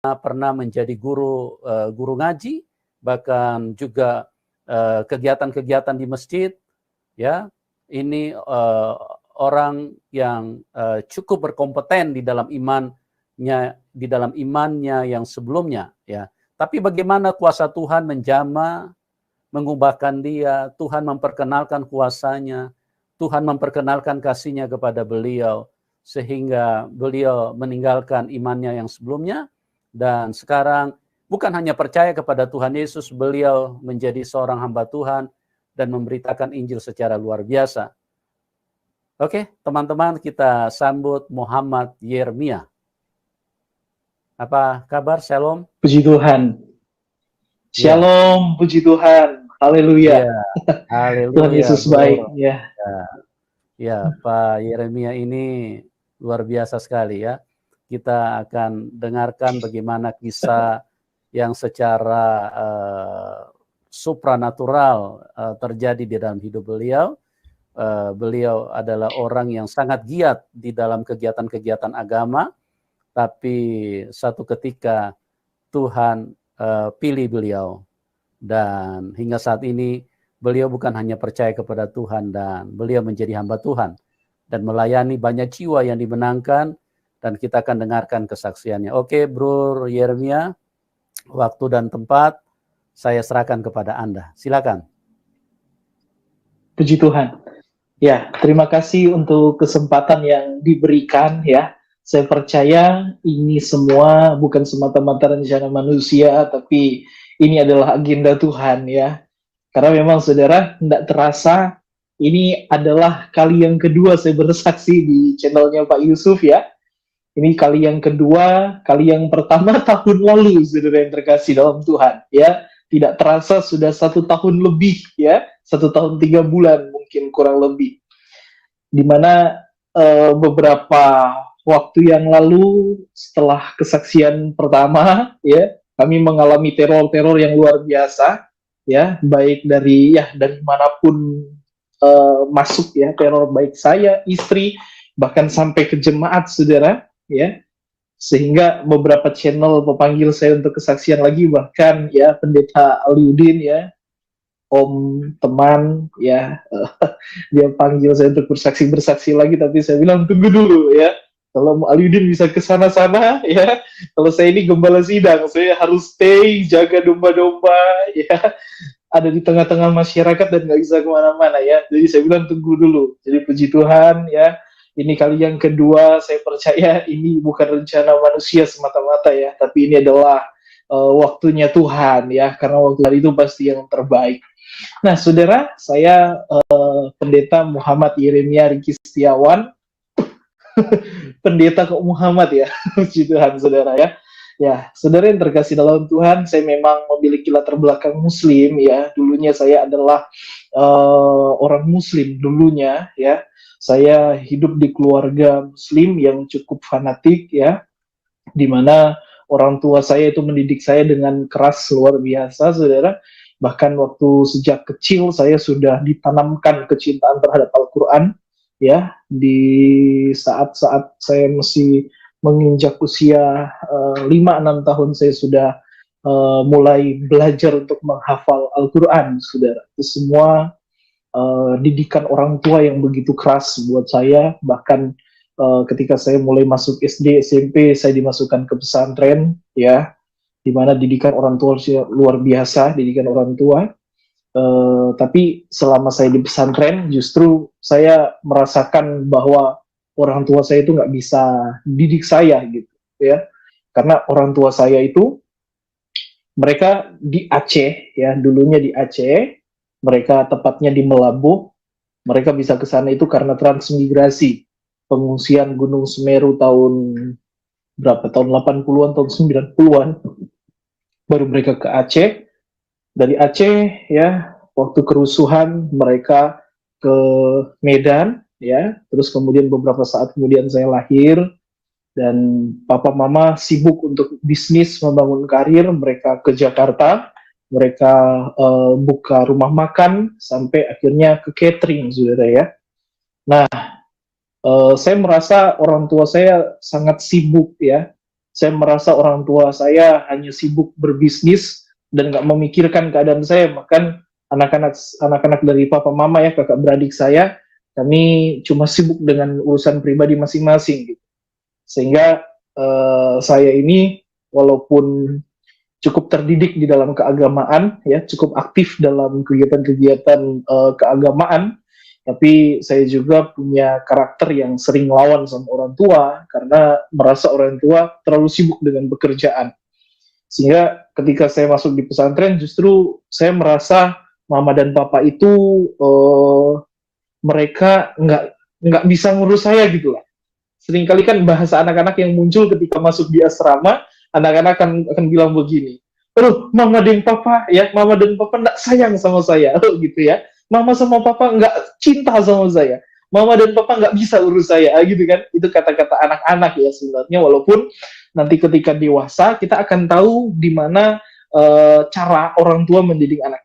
pernah menjadi guru ngaji, bahkan juga kegiatan-kegiatan di masjid, ya. Ini orang yang cukup berkompeten di dalam imannya yang sebelumnya, ya. Tapi bagaimana kuasa Tuhan menjamah, mengubahkan dia, Tuhan memperkenalkan kuasanya, Tuhan memperkenalkan kasih-Nya kepada beliau, sehingga beliau meninggalkan imannya yang sebelumnya, dan sekarang bukan hanya percaya kepada Tuhan Yesus, beliau menjadi seorang hamba Tuhan dan memberitakan Injil secara luar biasa. Oke, teman-teman, kita sambut Muhammad Yeremia. Apa kabar? Shalom. Puji Tuhan. Shalom, puji Tuhan. Haleluya. Ya, haleluya. Tuhan Yesus baik. Ya, Pak Yeremia ini luar biasa sekali ya. Kita akan dengarkan bagaimana kisah yang secara supranatural terjadi di dalam hidup beliau. Beliau adalah orang yang sangat giat di dalam kegiatan-kegiatan agama, tapi satu ketika Tuhan pilih beliau, dan hingga saat ini beliau bukan hanya percaya kepada Tuhan, dan beliau menjadi hamba Tuhan dan melayani banyak jiwa yang dimenangkan, dan kita akan dengarkan kesaksiannya. Oke, Bro Yeremia, waktu dan tempat saya serahkan kepada Anda. Silakan. Puji Tuhan. Ya, terima kasih untuk kesempatan yang diberikan ya. Saya percaya ini semua bukan semata-mata rencana manusia, tapi ini adalah agenda Tuhan ya. Karena memang saudara, tidak terasa ini adalah kali yang kedua saya bersaksi di channelnya Pak Yusuf ya. Ini kali yang kedua, kali yang pertama tahun lalu, saudara yang terkasih dalam Tuhan ya. Tidak terasa sudah 1 tahun lebih ya, 1 tahun 3 bulan mungkin kurang lebih. Dimana beberapa waktu yang lalu setelah kesaksian pertama ya, kami mengalami teror-teror yang luar biasa ya, baik dari manapun masuk ya, teror baik saya, istri, bahkan sampai ke jemaat saudara ya, sehingga beberapa channel memanggil saya untuk kesaksian lagi, bahkan ya Pendeta Aliudin ya, om teman ya, dia panggil saya untuk bersaksi lagi, tapi saya bilang tunggu dulu ya, kalau Aliudin bisa ke sana-sana ya, kalau saya ini gembala sidang, saya harus stay jaga domba-domba ya, ada di tengah-tengah masyarakat dan nggak bisa kemana-mana ya, jadi saya bilang tunggu dulu. Jadi puji Tuhan ya, ini kali yang kedua, saya percaya ini bukan rencana manusia semata-mata ya, tapi ini adalah waktunya Tuhan ya, karena waktu itu pasti yang terbaik. Nah, saudara, saya Pendeta Muhammad Yeremia Riki Setiawan, Pendeta kok Muhammad ya, puji Tuhan saudara ya. Ya, saudara yang terkasih dalam Tuhan, saya memang memiliki latar belakang Muslim ya. Dulunya saya adalah orang Muslim dulunya ya. Saya hidup di keluarga Muslim yang cukup fanatik ya, di mana orang tua saya itu mendidik saya dengan keras luar biasa, saudara. Bahkan waktu sejak kecil saya sudah ditanamkan kecintaan terhadap Al-Quran ya. Di saat-saat saya masih menginjak usia 5-6 tahun, saya sudah mulai belajar untuk menghafal Al-Quran, saudara. Itu semua didikan orang tua yang begitu keras buat saya. Bahkan ketika saya mulai masuk SD, SMP, saya dimasukkan ke pesantren ya, di mana didikan orang tua luar biasa, didikan orang tua. Tapi selama saya di pesantren, justru saya merasakan bahwa orang tua saya itu nggak bisa didik saya gitu ya, karena orang tua saya itu mereka di Aceh ya, dulunya di Aceh. Mereka tepatnya di Melabuh. Mereka bisa ke sana itu karena transmigrasi, pengungsian Gunung Semeru tahun berapa, tahun 80-an, tahun 90-an. Baru mereka ke Aceh. Dari Aceh ya, waktu kerusuhan mereka ke Medan ya. Terus kemudian beberapa saat kemudian saya lahir, dan papa mama sibuk untuk bisnis, membangun karir. Mereka ke Jakarta. Mereka buka rumah makan, sampai akhirnya ke catering, saudara ya. Nah, saya merasa orang tua saya sangat sibuk ya, saya merasa orang tua saya hanya sibuk berbisnis dan nggak memikirkan keadaan saya. Bahkan anak-anak dari papa mama ya, kakak beradik saya, kami cuma sibuk dengan urusan pribadi masing-masing gitu. Sehingga saya ini walaupun cukup terdidik di dalam keagamaan ya, cukup aktif dalam kegiatan-kegiatan keagamaan, tapi saya juga punya karakter yang sering lawan sama orang tua karena merasa orang tua terlalu sibuk dengan pekerjaan. Sehingga ketika saya masuk di pesantren, justru saya merasa mama dan papa itu mereka nggak bisa ngurus saya gitu lah. Seringkali kan bahasa anak-anak yang muncul ketika masuk di asrama, anak-anak akan bilang begini, aduh mama dan papa ya, mama dan papa nggak sayang sama saya, gitu ya. Mama sama papa nggak cinta sama saya, mama dan papa nggak bisa urus saya, gitu kan. Itu kata-kata anak-anak ya sebenarnya, walaupun nanti ketika dewasa kita akan tahu di mana cara orang tua mendidik anak.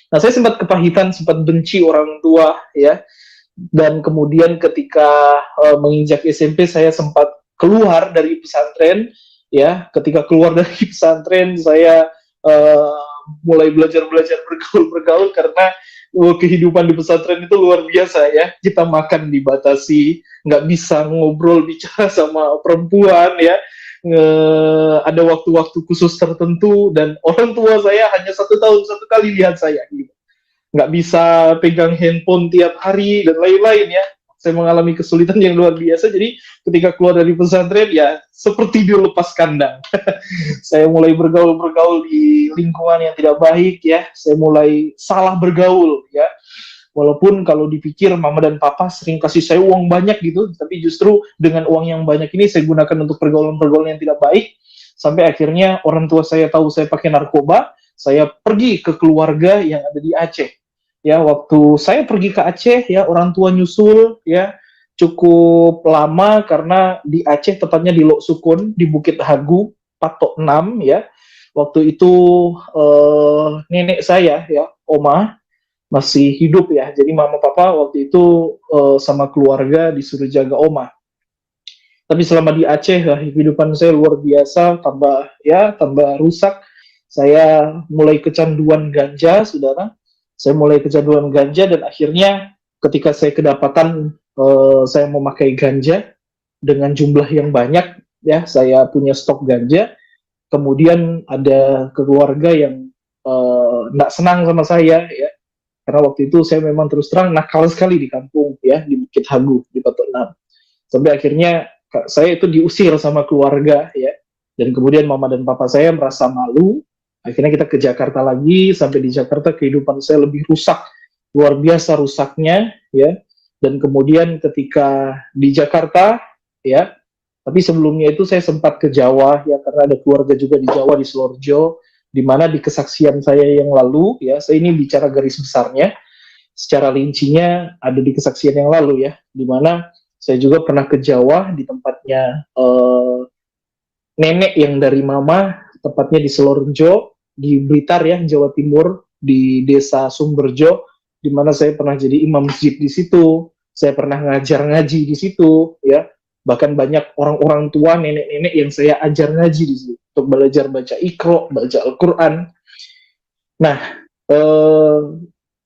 Nah, saya sempat kepahitan, sempat benci orang tua ya, dan kemudian ketika menginjak SMP saya sempat keluar dari pesantren ya. Ketika keluar dari pesantren saya mulai belajar bergaul karena kehidupan di pesantren itu luar biasa ya. Kita makan dibatasi, nggak bisa ngobrol bicara sama perempuan ya. Ada waktu-waktu khusus tertentu dan orang tua saya hanya 1 tahun 1 kali lihat saya gitu. Nggak bisa pegang handphone tiap hari dan lain-lain ya. Saya mengalami kesulitan yang luar biasa. Jadi ketika keluar dari pesantren ya seperti dilepas kandang. Saya mulai bergaul di lingkungan yang tidak baik ya. Saya mulai salah bergaul ya. Walaupun kalau dipikir mama dan papa sering kasih saya uang banyak gitu, tapi justru dengan uang yang banyak ini saya gunakan untuk pergaulan-pergaulan yang tidak baik. Sampai akhirnya orang tua saya tahu saya pakai narkoba, saya pergi ke keluarga yang ada di Aceh. Ya, waktu saya pergi ke Aceh ya, orang tua nyusul ya, cukup lama karena di Aceh, tepatnya di Lok Sukun, di Bukit Hagu, Patok 6 ya. Waktu itu nenek saya ya, oma masih hidup ya. Jadi mama papa waktu itu sama keluarga disuruh jaga oma. Tapi selama di Aceh kehidupan saya luar biasa, tambah rusak. Saya mulai kecanduan ganja, saudara. Saya mulai kecanduan ganja dan akhirnya ketika saya kedapatan saya memakai ganja dengan jumlah yang banyak, ya saya punya stok ganja. Kemudian ada keluarga yang nggak senang sama saya, ya karena waktu itu saya memang terus terang nakal sekali di kampung ya, di Bukit Hagu di Patok 6. Sampai akhirnya saya itu diusir sama keluarga ya, dan kemudian mama dan papa saya merasa malu. Akhirnya kita ke Jakarta lagi. Sampai di Jakarta kehidupan saya lebih rusak, luar biasa rusaknya ya. Dan kemudian ketika di Jakarta ya, tapi sebelumnya itu saya sempat ke Jawa ya, karena ada keluarga juga di Jawa, di Selorjo, di mana di kesaksian saya yang lalu ya, saya ini bicara garis besarnya, secara rincinya ada di kesaksian yang lalu ya, di mana saya juga pernah ke Jawa di tempatnya nenek yang dari mama, tepatnya di Selorjo, di Blitar ya, Jawa Timur, di desa Sumberjo, di mana saya pernah jadi imam masjid di situ, saya pernah ngajar ngaji di situ ya. Bahkan banyak orang-orang tua, nenek-nenek yang saya ajar ngaji di situ untuk belajar baca Iqra, baca Al-Quran. Nah,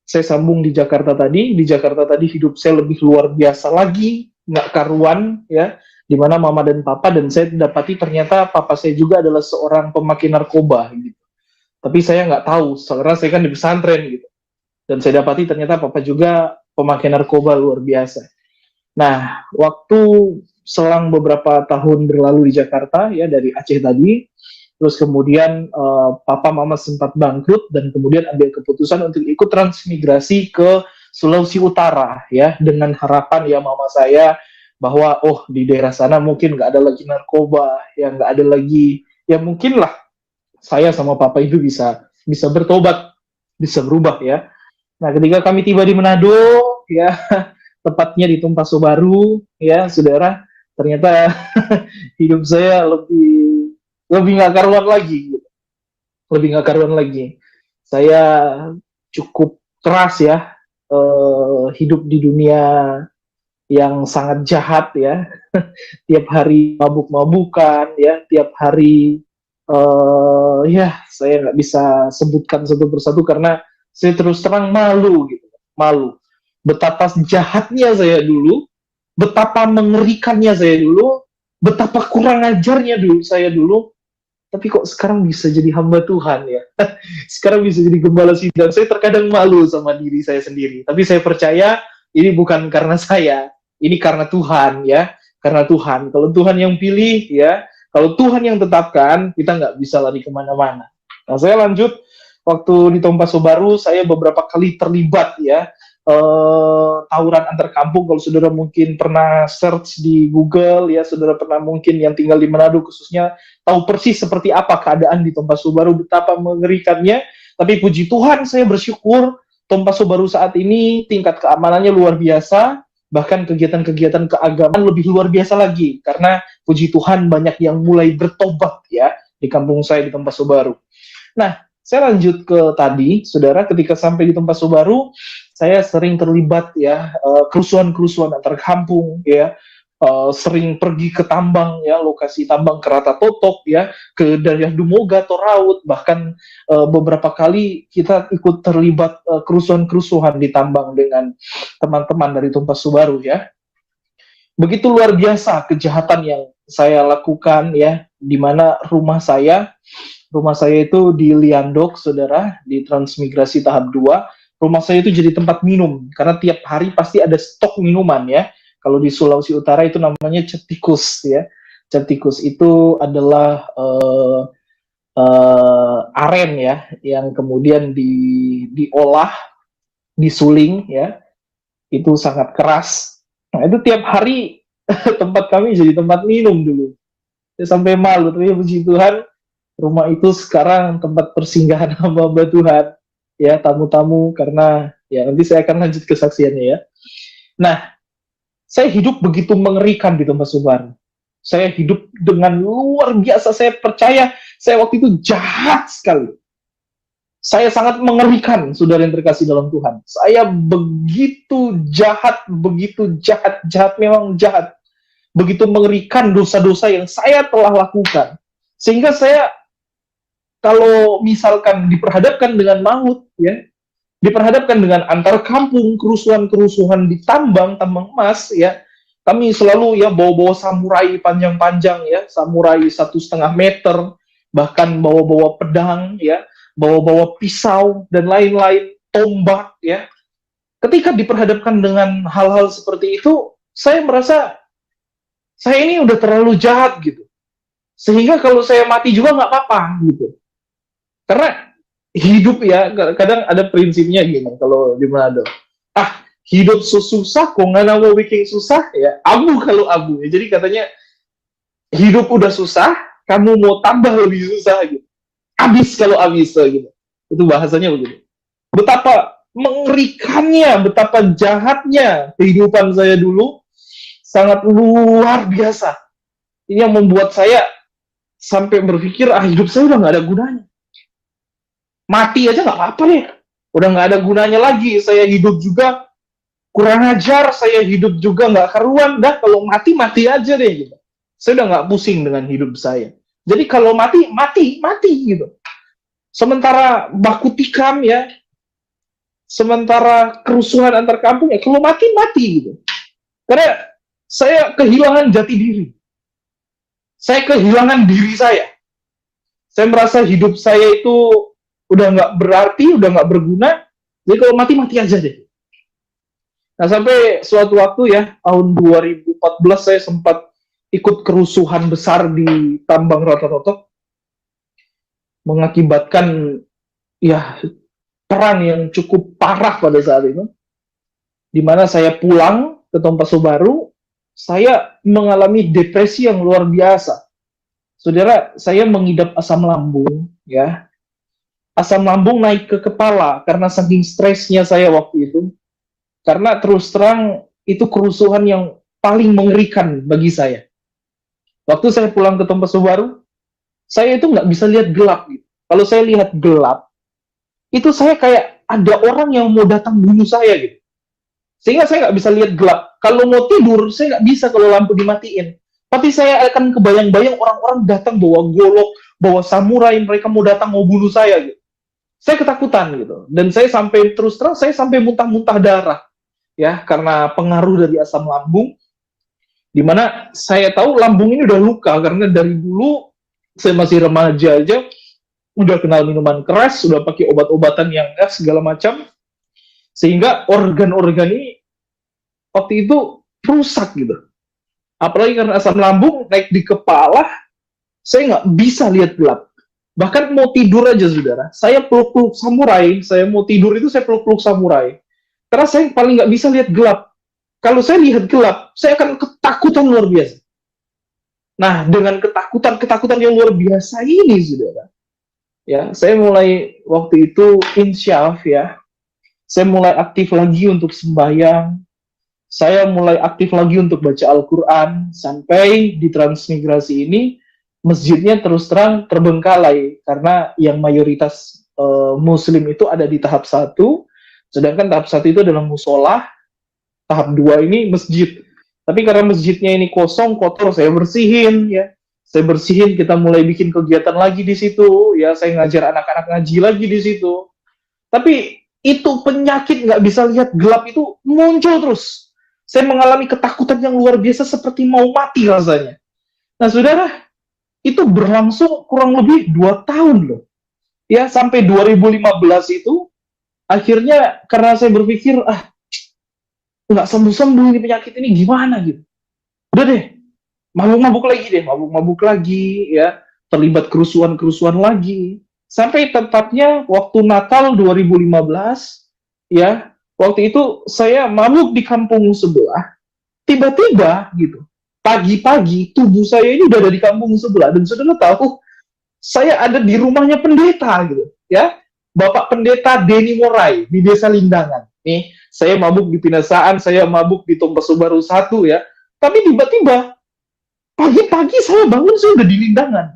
saya sambung di Jakarta tadi. Di Jakarta tadi hidup saya lebih luar biasa lagi, nggak karuan ya, di mana mama dan papa, dan saya dapati ternyata papa saya juga adalah seorang pemakai narkoba gitu. Tapi saya nggak tahu, karena saya kan di pesantren gitu. Dan saya dapati ternyata papa juga pemakai narkoba luar biasa. Nah, waktu selang beberapa tahun berlalu di Jakarta ya, dari Aceh tadi, terus kemudian papa mama sempat bangkrut dan kemudian ambil keputusan untuk ikut transmigrasi ke Sulawesi Utara ya, dengan harapan ya mama saya bahwa oh di daerah sana mungkin nggak ada lagi narkoba, ya nggak ada lagi, ya mungkin lah saya sama papa itu bisa bertobat, bisa berubah ya. Nah, ketika kami tiba di Manado ya, tepatnya di Tumpaso Baru ya, saudara, ternyata hidup saya lebih nggak karuan lagi gitu. Lebih nggak karuan lagi. Saya cukup keras ya, hidup di dunia yang sangat jahat ya. Tiap hari mabuk-mabukan ya, tiap hari ya saya nggak bisa sebutkan satu persatu karena saya terus terang malu gitu, malu. Betapa jahatnya saya dulu, betapa mengerikannya saya dulu, betapa kurang ajarnya dulu saya dulu, tapi kok sekarang bisa jadi hamba Tuhan ya. Sekarang bisa jadi gembala sidang. Saya terkadang malu sama diri saya sendiri. Tapi saya percaya ini bukan karena saya, ini karena Tuhan ya. Karena Tuhan. Kalau Tuhan yang pilih ya, kalau Tuhan yang tetapkan, kita nggak bisa lari kemana-mana. Nah, saya lanjut. Waktu di Tompaso Baru, saya beberapa kali terlibat ya, tawuran antar kampung. Kalau saudara mungkin pernah search di Google ya, saudara pernah mungkin yang tinggal di Manado khususnya tahu persis seperti apa keadaan di Tompaso Baru, betapa mengerikannya. Tapi puji Tuhan, saya bersyukur Tompaso Baru saat ini tingkat keamanannya luar biasa, bahkan kegiatan-kegiatan keagamaan lebih luar biasa lagi, karena puji Tuhan banyak yang mulai bertobat ya di kampung saya di Tompaso Baru. Nah, saya lanjut ke tadi, saudara, ketika sampai di Tompaso Baru, saya sering terlibat ya kerusuhan-kerusuhan antar kampung ya, sering pergi ke tambang ya, lokasi tambang Kerata Totok ya, ke daerah Dumoga, Toraut, bahkan beberapa kali kita ikut terlibat kerusuhan-kerusuhan di tambang dengan teman-teman dari Tompaso Baru ya. Begitu luar biasa kejahatan yang saya lakukan ya, di mana rumah saya itu di Liandok, saudara, di Transmigrasi tahap 2. Rumah saya itu jadi tempat minum, karena tiap hari pasti ada stok minuman ya. Kalau di Sulawesi Utara itu namanya cetikus ya. Cetikus itu adalah aren ya, yang kemudian diolah, disuling ya. Itu sangat keras. Nah, itu tiap hari tempat kami jadi tempat minum dulu. Saya sampai malu, tapi puji Tuhan, rumah itu sekarang tempat persinggahan hamba-hamba Tuhan, ya, tamu-tamu, karena ya nanti saya akan lanjut kesaksiannya ya. Nah, saya hidup begitu mengerikan di Tompaso Baru. Saya hidup dengan luar biasa, saya percaya saya waktu itu jahat sekali. Saya sangat mengerikan, saudara yang terkasih dalam Tuhan. Saya begitu jahat, jahat memang jahat. Begitu mengerikan dosa-dosa yang saya telah lakukan. Sehingga saya, kalau misalkan diperhadapkan dengan maut, ya, diperhadapkan dengan antar kampung, kerusuhan-kerusuhan di tambang emas, ya, kami selalu ya bawa-bawa samurai panjang-panjang, ya, samurai 1,5 meter, bahkan bawa-bawa pedang, ya, bawa-bawa pisau dan lain-lain, tombak, ya. Ketika diperhadapkan dengan hal-hal seperti itu, saya merasa saya ini udah terlalu jahat gitu. Sehingga kalau saya mati juga nggak apa-apa gitu. Karena hidup ya, kadang ada prinsipnya gini kalau di Manado. Hidup susah, kok nggak mau bikin susah ya. Abu kalau abu. Ya. Jadi katanya hidup udah susah, kamu mau tambah lebih susah gitu. Habis kalau habis gitu. Itu bahasanya begitu. Betapa mengerikannya, betapa jahatnya kehidupan saya dulu, sangat luar biasa. Ini yang membuat saya sampai berpikir, hidup saya udah nggak ada gunanya. Mati aja nggak apa-apa deh. Udah nggak ada gunanya lagi. Saya hidup juga kurang ajar, saya hidup juga nggak karuan. Dah kalau mati aja deh gitu. Saya udah nggak pusing dengan hidup saya. Jadi kalau mati gitu. Sementara baku tikam ya, sementara kerusuhan antar kampung ya, kalau mati gitu. Karena saya kehilangan jati diri. Saya kehilangan diri saya. Saya merasa hidup saya itu udah nggak berarti, udah nggak berguna. Jadi kalau mati aja deh. Nah, sampai suatu waktu ya, tahun 2014 saya sempat ikut kerusuhan besar di tambang Kerata Totok, mengakibatkan ya perang yang cukup parah pada saat itu, di mana saya pulang ke Tompaso Baru, saya mengalami depresi yang luar biasa. Saudara, saya mengidap asam lambung, ya. Asam lambung naik ke kepala karena saking stresnya saya waktu itu. Karena terus terang itu kerusuhan yang paling mengerikan bagi saya. Waktu saya pulang ke Tompaso Baru, saya itu nggak bisa lihat gelap. Gitu. Kalau saya lihat gelap, itu saya kayak ada orang yang mau datang bunuh saya gitu. Sehingga saya nggak bisa lihat gelap. Kalau mau tidur, saya nggak bisa kalau lampu dimatiin. Tapi saya akan kebayang-bayang orang-orang datang bawa golok, bawa samurai, mereka mau datang mau bunuh saya gitu. Saya ketakutan gitu. Dan saya sampai terus terang saya sampai muntah-muntah darah ya karena pengaruh dari asam lambung, di mana saya tahu lambung ini udah luka karena dari dulu saya masih remaja aja udah kenal minuman keras, udah pakai obat-obatan yang segala macam, sehingga organ-organ ini waktu itu rusak gitu. Apalagi karena asam lambung naik di kepala, saya nggak bisa lihat gelap. Bahkan mau tidur aja, saudara, saya peluk-peluk samurai. Saya mau tidur itu saya peluk-peluk samurai. Karena saya paling nggak bisa lihat gelap. Kalau saya lihat gelap, saya akan ketakutan luar biasa. Nah, dengan ketakutan yang luar biasa ini, saudara, ya, saya mulai waktu itu insyaf ya. Saya mulai aktif lagi untuk sembahyang. Saya mulai aktif lagi untuk baca Al-Quran. Sampai di transmigrasi ini, masjidnya terus terang terbengkalai. Karena yang mayoritas Muslim itu ada di tahap 1. Sedangkan tahap 1 itu adalah musola. Tahap 2 ini masjid. Tapi karena masjidnya ini kosong, kotor, saya bersihin ya. Saya bersihin, kita mulai bikin kegiatan lagi di situ. Ya, saya ngajar anak-anak ngaji lagi di situ. Tapi itu penyakit nggak bisa lihat gelap itu muncul terus. Saya mengalami ketakutan yang luar biasa seperti mau mati rasanya. Nah, saudara, itu berlangsung kurang lebih 2 tahun loh. Ya, sampai 2015 itu, akhirnya karena saya berpikir, nggak sembuh-sembuh ini penyakit ini gimana gitu. Udah deh, mabuk-mabuk lagi, ya, terlibat kerusuhan-kerusuhan lagi. Sampai tepatnya waktu Natal 2015, ya, waktu itu saya mabuk di kampung sebelah, tiba-tiba gitu, pagi-pagi tubuh saya ini udah ada di kampung sebelah, dan saudara tahu, saya ada di rumahnya pendeta gitu, ya, Bapak Pendeta Denny Morai di Desa Lindangan. Nih, saya mabuk di Pinasaan, saya mabuk di Tompasu Baru 1 ya, tapi tiba-tiba pagi-pagi saya bangun, saya udah di Lindangan.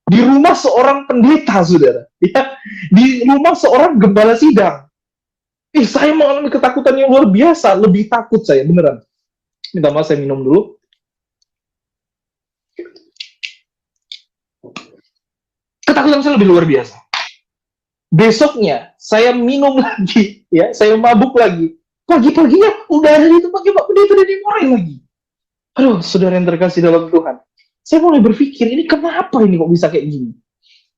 Di rumah seorang pendeta, saudara. Ya, di rumah seorang gembala sidang. Saya mengalami ketakutan yang luar biasa. Lebih takut saya, beneran. Minta maaf, saya minum dulu. Ketakutan saya lebih luar biasa. Besoknya, saya minum lagi. Ya, saya mabuk lagi. Pagi-paginya, udah ada di tempat Pak Pendeta dan dimarahin lagi. Aduh, saudara yang terkasih dalam Tuhan. Saya mulai berpikir, ini kenapa ini kok bisa kayak gini?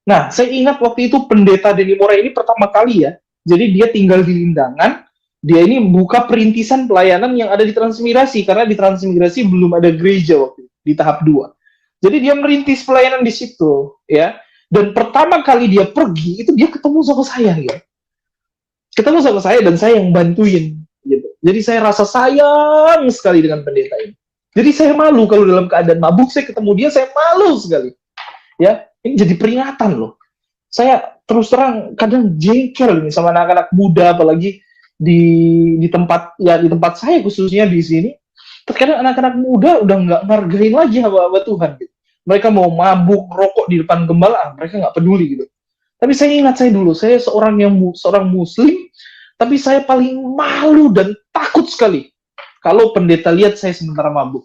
Nah, saya ingat waktu itu pendeta Denny Morai ini pertama kali ya. Jadi dia tinggal di Lindangan, dia ini buka perintisan pelayanan yang ada di Transmigrasi, karena di Transmigrasi belum ada gereja waktu itu, di tahap 2. Jadi dia merintis pelayanan di situ, ya. Dan pertama kali dia pergi, itu dia ketemu sama saya, ya. Ketemu sama saya dan saya yang bantuin, gitu. Jadi saya rasa sayang sekali dengan pendeta ini. Jadi saya malu kalau dalam keadaan mabuk, saya ketemu dia, saya malu sekali. Ya, ini jadi peringatan loh. Saya terus terang kadang jengkel nih sama anak-anak muda, apalagi di tempat saya khususnya di sini. Terkadang anak-anak muda udah nggak ngargain lagi hamba-hamba Tuhan. Gitu. Mereka mau mabuk, rokok di depan gembala, mereka nggak peduli gitu. Tapi saya ingat saya dulu, saya seorang Muslim, tapi saya paling malu dan takut sekali kalau pendeta lihat saya sementara mabuk.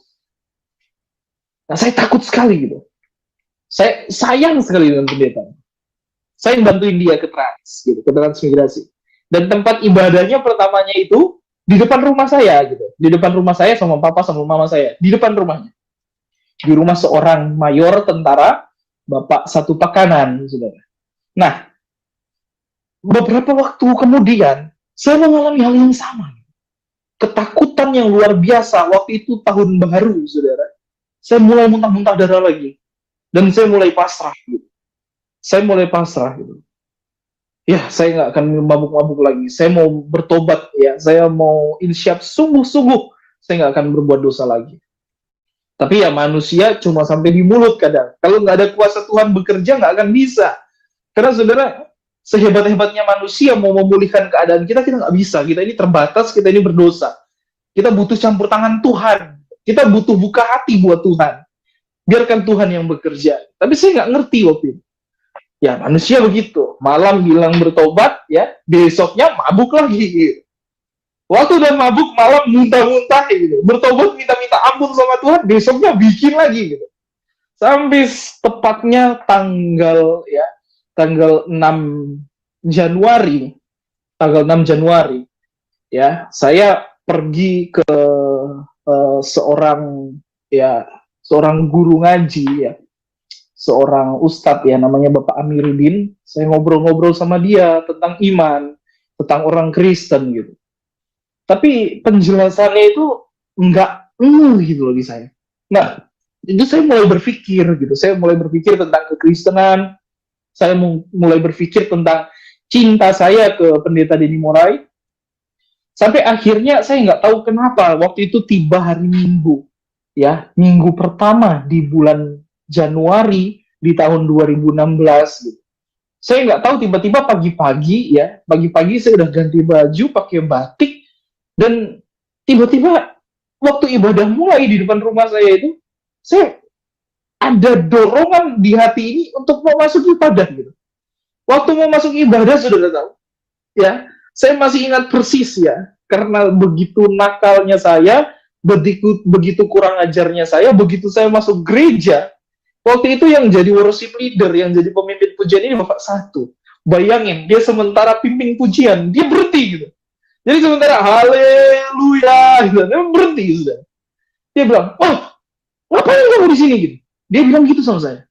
Nah, saya takut sekali gitu. Saya sayang sekali dengan pendeta. Saya bantuin dia ke transmigrasi. Dan tempat ibadahnya pertamanya itu di depan rumah saya gitu. Di depan rumah saya sama papa sama mama saya. Di depan rumahnya. Di rumah seorang mayor tentara, Bapak Satu Pakanan, saudara. Nah, beberapa waktu kemudian, saya mengalami hal yang sama. Ketakutan yang luar biasa waktu itu tahun baru, saudara. Saya mulai muntah-muntah darah lagi. Dan saya mulai pasrah gitu. Saya mulai pasrah gitu. Ya, saya nggak akan mabuk-mabuk lagi. Saya mau bertobat ya. Saya mau insyaf sungguh-sungguh. Saya nggak akan berbuat dosa lagi. Tapi ya manusia cuma sampai di mulut kadang. Kalau nggak ada kuasa Tuhan bekerja nggak akan bisa. Karena saudara, sehebat-hebatnya manusia mau memulihkan keadaan kita nggak bisa. Kita ini terbatas, kita ini berdosa. Kita butuh campur tangan Tuhan. Kita butuh buka hati buat Tuhan. Biarkan Tuhan yang bekerja. Tapi saya nggak ngerti waktu itu. Ya manusia begitu. Malam bilang bertobat, ya besoknya mabuk lagi. Waktu udah mabuk malam muntah-muntah gitu, bertobat minta-minta ampun sama Tuhan, besoknya bikin lagi gitu. Sampai tepatnya tanggal 6 Januari, tanggal 6 Januari ya, saya pergi ke seorang ya seorang guru ngaji ya, seorang ustadz ya, namanya Bapak Amiruddin. Saya ngobrol-ngobrol sama dia tentang iman, tentang orang Kristen gitu. Tapi penjelasannya itu enggak gitu loh di saya. Nah, itu saya mulai berpikir gitu. Saya mulai berpikir tentang kekristenan. Saya mulai berpikir tentang cinta saya ke Pendeta Denny Morai. Sampai akhirnya saya nggak tahu kenapa waktu itu tiba hari Minggu, ya, minggu pertama di bulan Januari di tahun 2016 gitu. Saya nggak tahu, tiba-tiba pagi-pagi ya, pagi-pagi saya udah ganti baju pakai batik, dan tiba-tiba waktu ibadah mulai di depan rumah saya itu, saya ada dorongan di hati ini untuk mau masuk ibadah gitu. Waktu mau masuk ibadah, sudah tahu ya, saya masih ingat persis ya, karena begitu nakalnya saya, begitu kurang ajarnya saya, begitu saya masuk gereja, waktu itu yang jadi worship leader, yang jadi pemimpin pujian ini Bapak Satu. Bayangin, dia sementara pimpin pujian, dia berhenti gitu. Jadi sementara haleluya, gitu, dia berhenti sudah. Dia bilang, "Oh, ngapain kamu di sini?" gitu. Dia bilang gitu sama saya.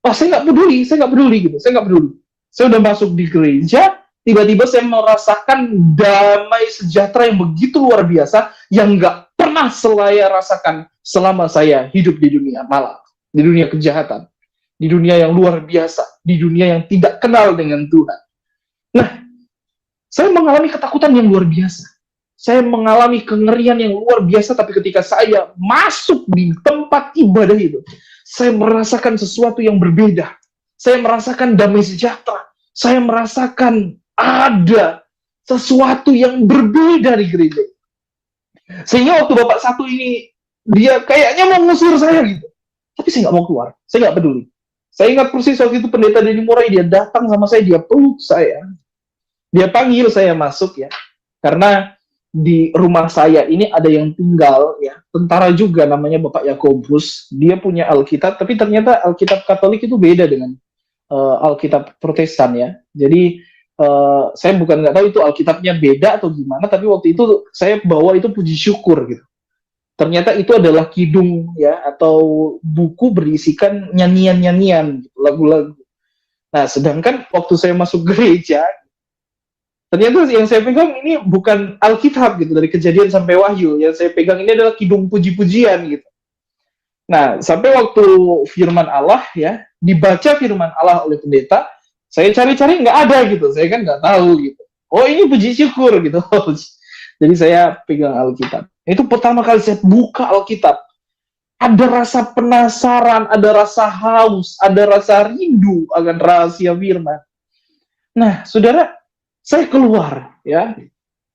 "Oh, saya nggak peduli gitu, saya nggak peduli." Saya udah masuk di gereja, tiba-tiba saya merasakan damai sejahtera yang begitu luar biasa, yang nggak pernah saya rasakan selama saya hidup di dunia malam, di dunia kejahatan, di dunia yang luar biasa, di dunia yang tidak kenal dengan Tuhan. Nah, saya mengalami ketakutan yang luar biasa. Saya mengalami kengerian yang luar biasa, tapi ketika saya masuk di tempat ibadah itu, saya merasakan sesuatu yang berbeda. Saya merasakan damai sejahtera. Saya merasakan ada sesuatu yang berbeda di gereja. Sehingga waktu Bapak Satu ini, dia kayaknya mau ngusir saya gitu. Tapi saya nggak mau keluar. Saya nggak peduli. Saya ingat persis waktu itu Pendeta Denny Morai, dia datang sama saya, dia peluk saya. Dia panggil saya masuk ya. Karena di rumah saya ini ada yang tinggal ya, tentara juga, namanya Bapak Yakobus. Dia punya Alkitab, tapi ternyata Alkitab Katolik itu beda dengan Alkitab Protestan ya. Jadi saya bukan nggak tahu itu Alkitabnya beda atau gimana, tapi waktu itu saya bawa itu puji syukur gitu. Ternyata itu adalah kidung ya, atau buku berisikan nyanyian-nyanyian gitu, lagu-lagu. Nah, sedangkan waktu saya masuk gereja, ternyata yang saya pegang ini bukan Alkitab gitu, dari Kejadian sampai Wahyu. Yang saya pegang ini adalah kidung puji-pujian gitu. Nah, sampai waktu firman Allah ya, dibaca firman Allah oleh pendeta, saya cari-cari nggak ada gitu. Saya kan nggak tahu gitu. Oh, ini puji syukur gitu. Jadi saya pegang Alkitab. Itu pertama kali saya buka Alkitab. Ada rasa penasaran, ada rasa haus, ada rasa rindu akan rahasia firman. Nah, saudara, saya keluar ya.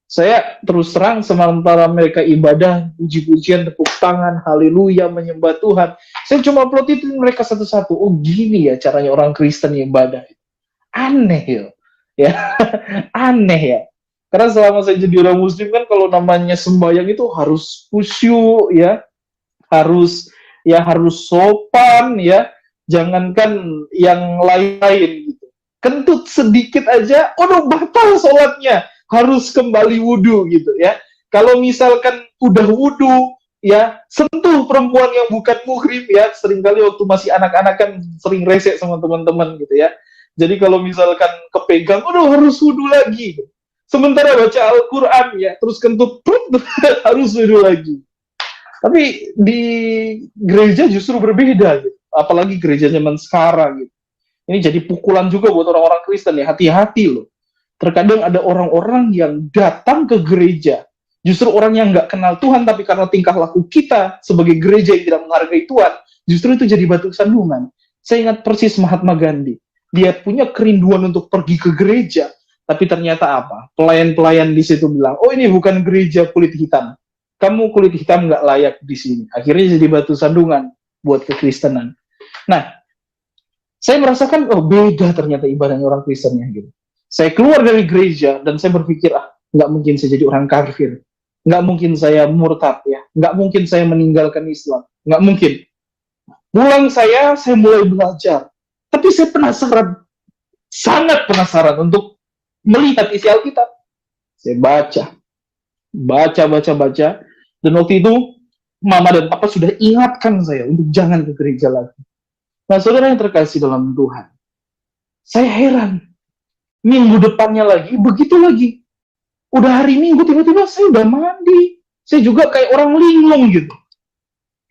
Saya terus terang, sementara mereka ibadah, puji-pujian, tepuk tangan, haleluya, menyembah Tuhan, saya cuma plotitin mereka satu-satu. Oh, gini ya caranya orang Kristen ibadah. Aneh ya. Aneh ya. Karena selama saya jadi orang Muslim kan, kalau namanya sembahyang itu harus khusyuk ya, harus sopan ya. Jangankan yang lain-lain gitu. Kentut sedikit aja, oh batal sholatnya, harus kembali wudhu gitu ya. Kalau misalkan udah wudhu ya, sentuh perempuan yang bukan muhrim ya, seringkali waktu masih anak-anak kan sering resek sama teman-teman gitu ya. Jadi kalau misalkan kepegang, harus wudhu lagi. Sementara baca Al-Quran ya, terus kentut harus wudhu lagi. Tapi di gereja justru berbeda gitu. Apalagi gereja zaman sekarang gitu. Ini jadi pukulan juga buat orang-orang Kristen ya, hati-hati loh. Terkadang ada orang-orang yang datang ke gereja, justru orang yang nggak kenal Tuhan, tapi karena tingkah laku kita sebagai gereja yang tidak menghargai Tuhan, justru itu jadi batu sandungan. Saya ingat persis Mahatma Gandhi. Dia punya kerinduan untuk pergi ke gereja, tapi ternyata apa? Pelayan-pelayan di situ bilang, oh ini bukan gereja kulit hitam. Kamu kulit hitam nggak layak di sini. Akhirnya jadi batu sandungan buat kekristenan. Nah, saya merasakan, beda ternyata ibadahnya orang Kristennya gitu. Saya keluar dari gereja dan saya berpikir, nggak mungkin saya jadi orang kafir, nggak mungkin saya murtad ya, nggak mungkin saya meninggalkan Islam, nggak mungkin. Pulang saya mulai belajar, tapi saya penasaran, sangat penasaran untuk melihat isi Alkitab. Saya baca, dan waktu itu Mama dan Papa sudah ingatkan saya untuk jangan ke gereja lagi. Nah, saudara yang terkasih dalam Tuhan, saya heran, minggu depannya lagi, begitu lagi. Udah hari Minggu, tiba-tiba saya udah mandi. Saya juga kayak orang linglung gitu.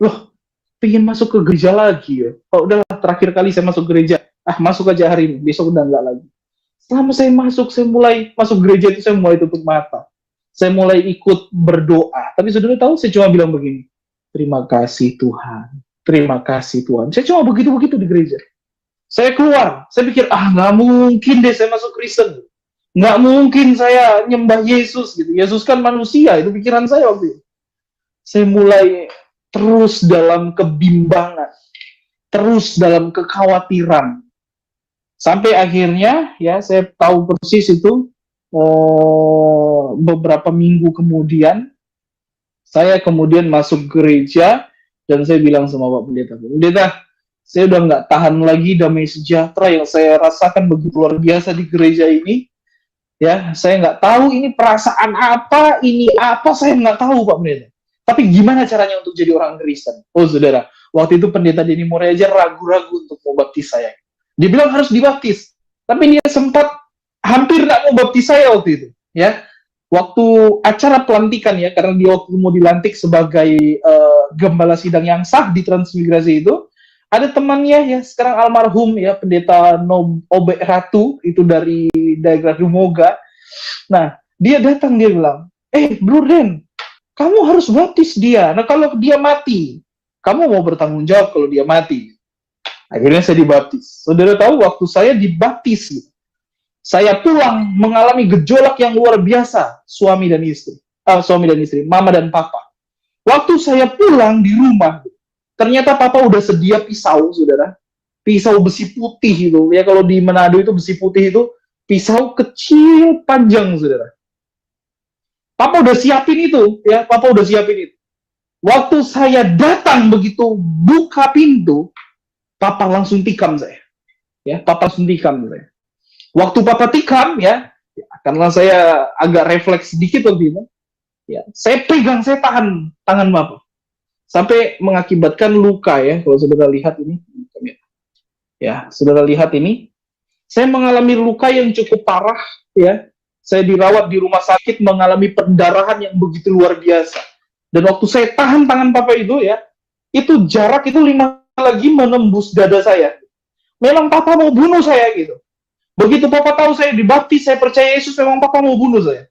Loh, pengen masuk ke gereja lagi ya. Oh, udahlah, terakhir kali saya masuk gereja. Masuk aja hari ini, besok udah enggak lagi. Selama saya mulai masuk gereja itu, saya mulai tutup mata. Saya mulai ikut berdoa. Tapi saudara tahu, saya cuma bilang begini, terima kasih Tuhan. Terima kasih Tuhan. Saya cuma begitu-begitu di gereja. Saya keluar, saya pikir, nggak mungkin deh saya masuk Kristen. Nggak mungkin saya nyembah Yesus gitu. Yesus kan manusia, itu pikiran saya waktu itu. Saya mulai terus dalam kebimbangan, terus dalam kekhawatiran. Sampai akhirnya, ya saya tahu persis itu, beberapa minggu kemudian, saya kemudian masuk gereja, dan saya bilang sama Pak Pendeta, saya udah nggak tahan lagi damai sejahtera yang saya rasakan begitu luar biasa di gereja ini. Ya, saya nggak tahu ini perasaan apa, ini apa, saya nggak tahu Pak Pendeta. Tapi gimana caranya untuk jadi orang Kristen? Oh saudara, waktu itu Pendeta Denny Morea aja ragu-ragu untuk mau baptis saya. Dia bilang harus dibaptis, tapi dia sempat hampir nggak mau baptis saya waktu itu. Ya, waktu acara pelantikan ya, karena dia waktu mau dilantik sebagai gembala sidang yang sah di Transmigrasi itu, ada temannya ya, sekarang almarhum ya, Pendeta Obek Ratu, itu dari daerah Dumoga. Nah, dia datang, dia bilang, Bro Den, kamu harus baptis dia. Nah, kalau dia mati, kamu mau bertanggung jawab kalau dia mati. Akhirnya saya dibaptis. Saudara tahu, waktu saya dibaptis, saya pulang mengalami gejolak yang luar biasa, suami dan istri, mama dan papa. Waktu saya pulang di rumah, ternyata papa udah sedia pisau, saudara. Pisau besi putih itu, ya kalau di Manado itu besi putih itu, pisau kecil panjang, saudara. Papa udah siapin itu, ya, papa udah siapin itu. Waktu saya datang begitu buka pintu, papa langsung tikam saya. Ya, papa langsung tikam saya. Waktu papa tikam ya, karena saya agak refleks sedikit waktu itu, ya, saya pegang, saya tahan tangan papa. Sampai mengakibatkan luka ya, kalau saudara lihat ini. Ya, saudara lihat ini. Saya mengalami luka yang cukup parah ya. Saya dirawat di rumah sakit mengalami pendarahan yang begitu luar biasa. Dan waktu saya tahan tangan papa itu ya, itu jarak itu 5 lagi menembus dada saya. Memang papa mau bunuh saya gitu. Begitu papa tahu saya dibaptis, saya percaya Yesus, memang papa mau bunuh saya.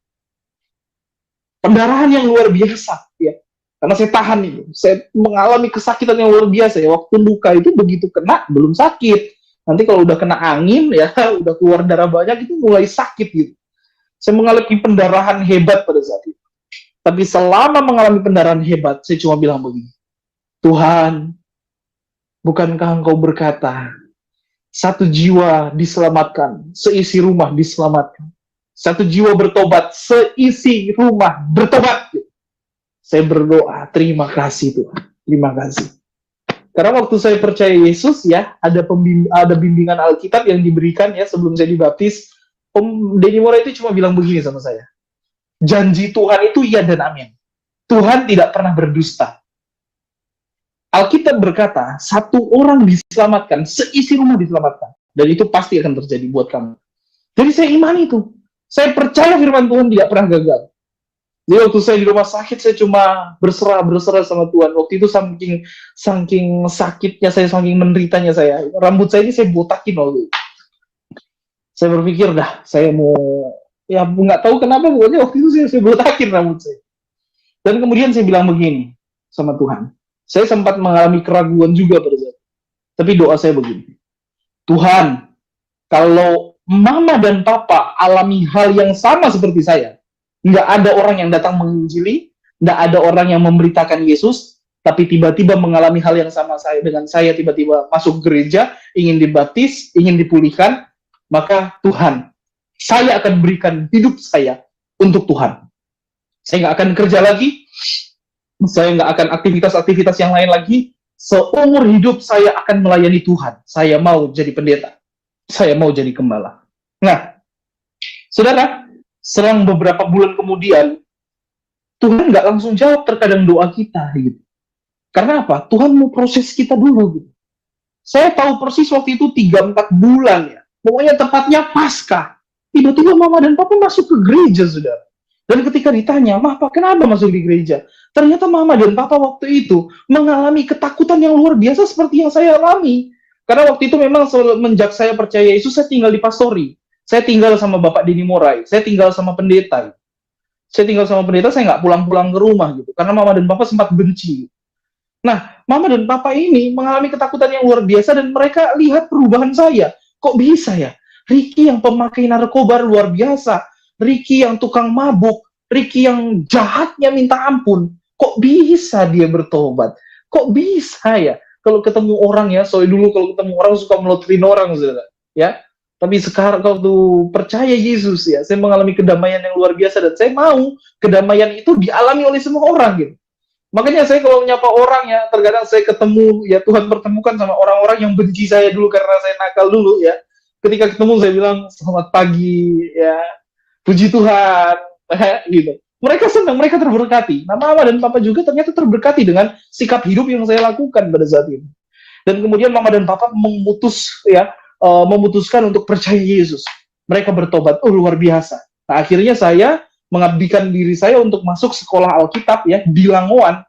Pendarahan yang luar biasa ya. Karena saya tahan itu. Saya mengalami kesakitan yang luar biasa ya. Waktu luka itu begitu kena belum sakit. Nanti kalau udah kena angin ya, udah keluar darah banyak itu mulai sakit gitu. Saya mengalami pendarahan hebat pada saat itu. Tapi selama mengalami pendarahan hebat, saya cuma bilang begini, Tuhan, bukankah Engkau berkata, 1 jiwa diselamatkan, seisi rumah diselamatkan. 1 jiwa bertobat, seisi rumah bertobat. Saya berdoa, terima kasih Tuhan, terima kasih. Karena waktu saya percaya Yesus ya, ada bimbingan Alkitab yang diberikan ya sebelum saya dibaptis. Om Denny Morea itu cuma bilang begini sama saya, janji Tuhan itu iya dan amin. Tuhan tidak pernah berdusta. Alkitab berkata, 1 orang diselamatkan, seisi rumah diselamatkan. Dan itu pasti akan terjadi buat kamu. Jadi saya imani itu. Saya percaya firman Tuhan tidak pernah gagal. Jadi waktu saya di rumah sakit, saya cuma berserah sama Tuhan. Waktu itu saking sakitnya saya, saking menderitanya saya. Rambut saya ini saya botakin waktu itu. Saya berpikir, saya mau, ya nggak tahu kenapa, pokoknya waktu itu saya botakin rambut saya. Dan kemudian saya bilang begini sama Tuhan. Saya sempat mengalami keraguan juga pada saat itu. Tapi doa saya begini. Tuhan, kalau mama dan papa alami hal yang sama seperti saya, nggak ada orang yang datang menginjili, nggak ada orang yang memberitakan Yesus, tapi tiba-tiba mengalami hal yang sama dengan saya, tiba-tiba masuk gereja, ingin dibaptis, ingin dipulihkan, maka Tuhan, saya akan berikan hidup saya untuk Tuhan. Saya nggak akan kerja lagi, saya nggak akan aktivitas-aktivitas yang lain lagi. Seumur hidup saya akan melayani Tuhan. Saya mau jadi pendeta. Saya mau jadi gembala. Nah, saudara, selang beberapa bulan kemudian, Tuhan nggak langsung jawab terkadang doa kita. Gitu. Karena apa? Tuhan mau proses kita dulu. Gitu. Saya tahu persis waktu itu 3-4 bulan ya. Pokoknya tepatnya Paskah. Tiba-tiba mama dan papa masuk ke gereja, saudara. Dan ketika ditanya, "Papa, kenapa masuk di gereja?" Ternyata mama dan papa waktu itu mengalami ketakutan yang luar biasa seperti yang saya alami. Karena waktu itu memang semenjak saya percaya Yesus, saya tinggal di pastori. Saya tinggal sama Bapak Dini Morai. Saya tinggal sama pendeta. Saya tinggal sama pendeta, saya nggak pulang-pulang ke rumah gitu. Karena mama dan papa sempat benci. Nah, mama dan papa ini mengalami ketakutan yang luar biasa dan mereka lihat perubahan saya. Kok bisa ya? Ricky yang pemakai narkoba luar biasa. Ricky yang tukang mabuk, Ricky yang jahatnya minta ampun, kok bisa dia bertobat? Kok bisa ya? Kalau ketemu orang ya, soalnya dulu kalau ketemu orang suka melototin orang, saudara. Ya, tapi sekarang kalau percaya Yesus ya, saya mengalami kedamaian yang luar biasa dan saya mau kedamaian itu dialami oleh semua orang gitu. Makanya saya kalau menyapa orang ya, terkadang saya ketemu ya Tuhan pertemukan sama orang-orang yang benci saya dulu karena saya nakal dulu ya. Ketika ketemu saya bilang selamat pagi ya. Puji Tuhan, gitu. Mereka senang, mereka terberkati. Nah, mama dan papa juga ternyata terberkati dengan sikap hidup yang saya lakukan pada saat itu. Dan kemudian mama dan papa memutuskan untuk percaya Yesus. Mereka bertobat, luar biasa. Nah, akhirnya saya mengabdikan diri saya untuk masuk sekolah Alkitab ya di Langoan,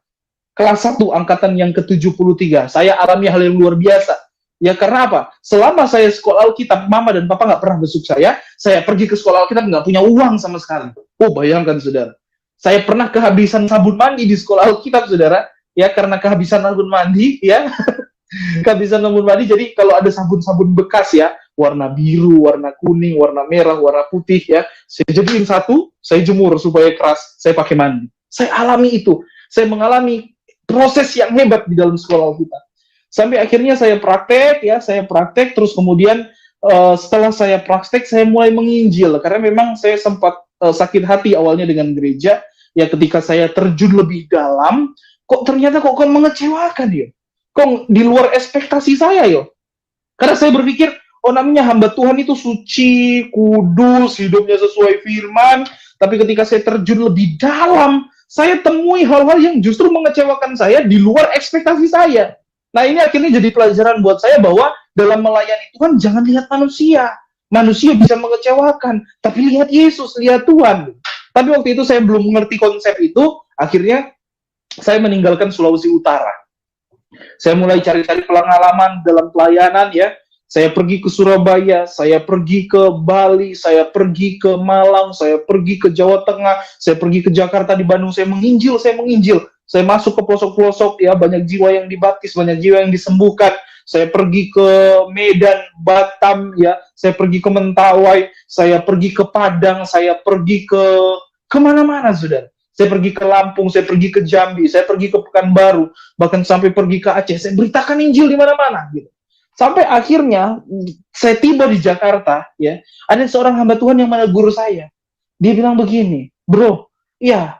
kelas 1 angkatan yang ke-73. Saya alami hal yang luar biasa. Ya karena apa? Selama saya sekolah Alkitab, mama dan papa nggak pernah besuk saya pergi ke sekolah Alkitab nggak punya uang sama sekali. Oh bayangkan saudara, saya pernah kehabisan sabun mandi di sekolah Alkitab saudara, ya karena kehabisan sabun mandi, ya kehabisan sabun mandi. Jadi kalau ada sabun-sabun bekas ya, warna biru, warna kuning, warna merah, warna putih ya, saya jadiin satu, saya jemur supaya keras, saya pakai mandi. Saya alami itu, saya mengalami proses yang hebat di dalam sekolah Alkitab. Sampai akhirnya saya praktek, terus kemudian setelah saya praktek, saya mulai menginjil, karena memang saya sempat sakit hati awalnya dengan gereja, ya ketika saya terjun lebih dalam, kok ternyata kok mengecewakan ya, kok di luar ekspektasi saya ya, karena saya berpikir, oh namanya hamba Tuhan itu suci, kudus, hidupnya sesuai firman, tapi ketika saya terjun lebih dalam, saya temui hal-hal yang justru mengecewakan saya di luar ekspektasi saya. Nah ini akhirnya jadi pelajaran buat saya bahwa dalam melayani Tuhan jangan lihat manusia. Manusia bisa mengecewakan, tapi lihat Yesus, lihat Tuhan. Tapi waktu itu saya belum mengerti konsep itu, akhirnya saya meninggalkan Sulawesi Utara. Saya mulai cari-cari pengalaman dalam pelayanan ya. Saya pergi ke Surabaya, saya pergi ke Bali, saya pergi ke Malang, saya pergi ke Jawa Tengah, saya pergi ke Jakarta, di Bandung, saya menginjil. Saya masuk ke pelosok-pelosok ya, banyak jiwa yang dibaptis, banyak jiwa yang disembuhkan. Saya pergi ke Medan, Batam ya, saya pergi ke Mentawai, saya pergi ke Padang, saya pergi ke kemana-mana saudara. Saya pergi ke Lampung, saya pergi ke Jambi, saya pergi ke Pekanbaru, bahkan sampai pergi ke Aceh. Saya beritakan Injil di mana-mana gitu. Sampai akhirnya saya tiba di Jakarta ya, ada seorang hamba Tuhan yang menegur saya. Dia bilang begini, "Bro, ya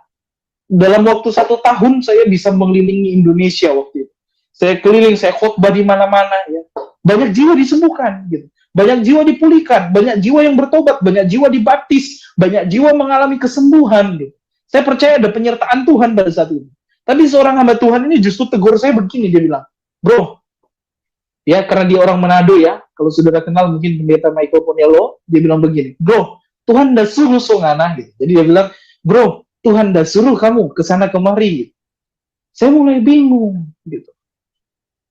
dalam waktu 1 tahun saya bisa mengelilingi Indonesia waktu itu. Saya keliling, saya khotbah di mana-mana ya. Banyak jiwa disembuhkan gitu. Banyak jiwa dipulihkan, banyak jiwa yang bertobat, banyak jiwa dibaptis, banyak jiwa mengalami kesembuhan gitu. Saya percaya ada penyertaan Tuhan pada saat itu. Tapi seorang hamba Tuhan ini justru tegur saya begini, dia bilang, "Bro, ya karena dia orang Manado ya, kalau saudara kenal mungkin pendeta Michael Poniello, dia bilang begini, "Bro, Tuhan dah suruh songana gitu." Jadi dia bilang, "Bro, Tuhan dah suruh kamu ke sana kemari." Saya mulai bingung gitu.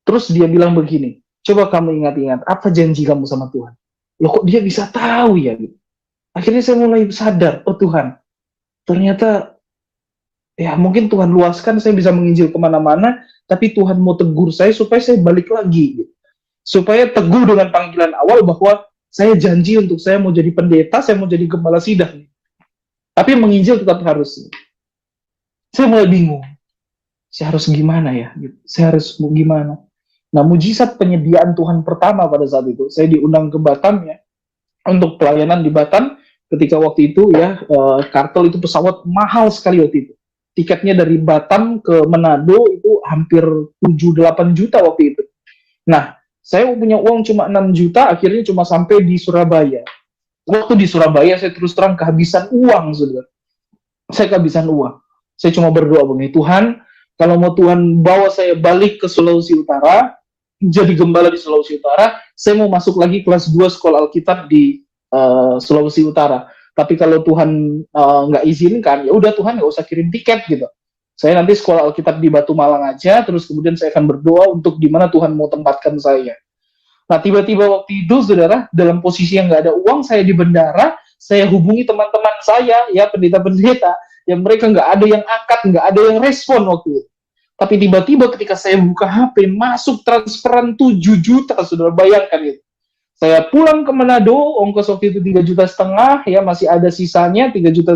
Terus dia bilang begini, "Coba kamu ingat-ingat, apa janji kamu sama Tuhan?" Loh kok dia bisa tahu ya gitu. Akhirnya saya mulai sadar, oh Tuhan, ternyata ya mungkin Tuhan luaskan, saya bisa menginjil kemana-mana, tapi Tuhan mau tegur saya supaya saya balik lagi gitu. Supaya teguh dengan panggilan awal bahwa saya janji untuk saya mau jadi pendeta, saya mau jadi gembala sidang. Tapi menginjil tetap harus. Saya mulai bingung. Saya harus gimana ya? Saya harus gimana? Nah, mujizat penyediaan Tuhan pertama pada saat itu, saya diundang ke Batam ya, untuk pelayanan di Batam. ketika waktu itu ya, kartel itu pesawat mahal sekali waktu itu. Tiketnya dari Batam ke Manado itu hampir 7-8 juta waktu itu. Nah, saya punya uang cuma 6 juta, akhirnya cuma sampai di Surabaya. Waktu di Surabaya saya terus terang kehabisan uang, saudara. Saya kehabisan uang. Saya cuma berdoa begini, Tuhan, kalau mau Tuhan bawa saya balik ke Sulawesi Utara, jadi gembala di Sulawesi Utara, saya mau masuk lagi kelas 2 sekolah Alkitab di Sulawesi Utara. Tapi kalau Tuhan nggak izinkan, ya udah Tuhan nggak usah kirim tiket gitu. Saya nanti sekolah Alkitab di Batu Malang aja, terus kemudian saya akan berdoa untuk di mana Tuhan mau tempatkan saya. Nah, tiba-tiba waktu itu, saudara, dalam posisi yang nggak ada uang, saya di bandara, saya hubungi teman-teman saya, ya pendeta-pendeta, yang mereka nggak ada yang angkat, nggak ada yang respon waktu itu. Tapi tiba-tiba ketika saya buka HP, masuk transferan 7 juta, saudara, bayangkan itu. Saya pulang ke Manado, ongkos waktu itu 3,5 juta, ya masih ada sisanya 3,5 juta,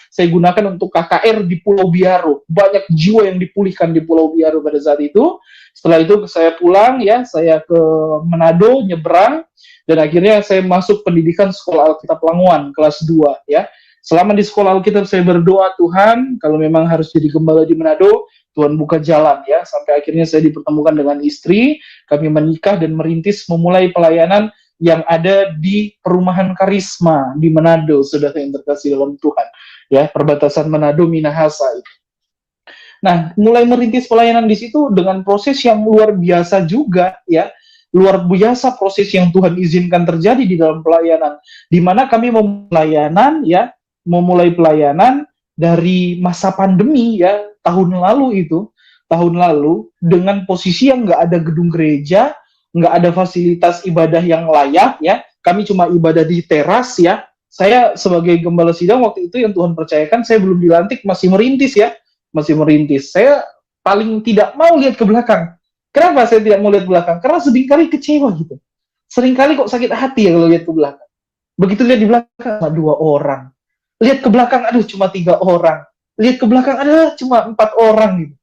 saya gunakan untuk KKR di Pulau Biaro. Banyak jiwa yang dipulihkan di Pulau Biaro pada saat itu. Setelah itu saya pulang, ya saya ke Manado, nyebrang, dan akhirnya saya masuk pendidikan Sekolah Alkitab Languan, kelas 2, ya. Selama di Sekolah Alkitab saya berdoa, Tuhan, kalau memang harus jadi gembala di Manado, Tuhan buka jalan, ya. Sampai akhirnya saya dipertemukan dengan istri, kami menikah dan merintis memulai pelayanan yang ada di perumahan Karisma di Manado, saudara yang terkasih dalam Tuhan, ya, perbatasan Manado Minahasa itu. Nah, mulai merintis pelayanan di situ dengan proses yang luar biasa juga, ya, luar biasa proses yang Tuhan izinkan terjadi di dalam pelayanan, di mana kami memulai pelayanan dari masa pandemi, ya, tahun lalu dengan posisi yang nggak ada gedung gereja, nggak ada fasilitas ibadah yang layak, ya. Kami cuma ibadah di teras, ya. Saya sebagai gembala sidang waktu itu yang Tuhan percayakan, saya belum dilantik, masih merintis, ya. Masih merintis. Saya paling tidak mau lihat ke belakang. Kenapa saya tidak mau lihat ke belakang? Karena seringkali kecewa gitu. Seringkali kok sakit hati ya kalau lihat ke belakang. Begitu lihat di belakang, cuma 2 orang. Lihat ke belakang, aduh cuma 3 orang. Lihat ke belakang, ada cuma 4 orang gitu.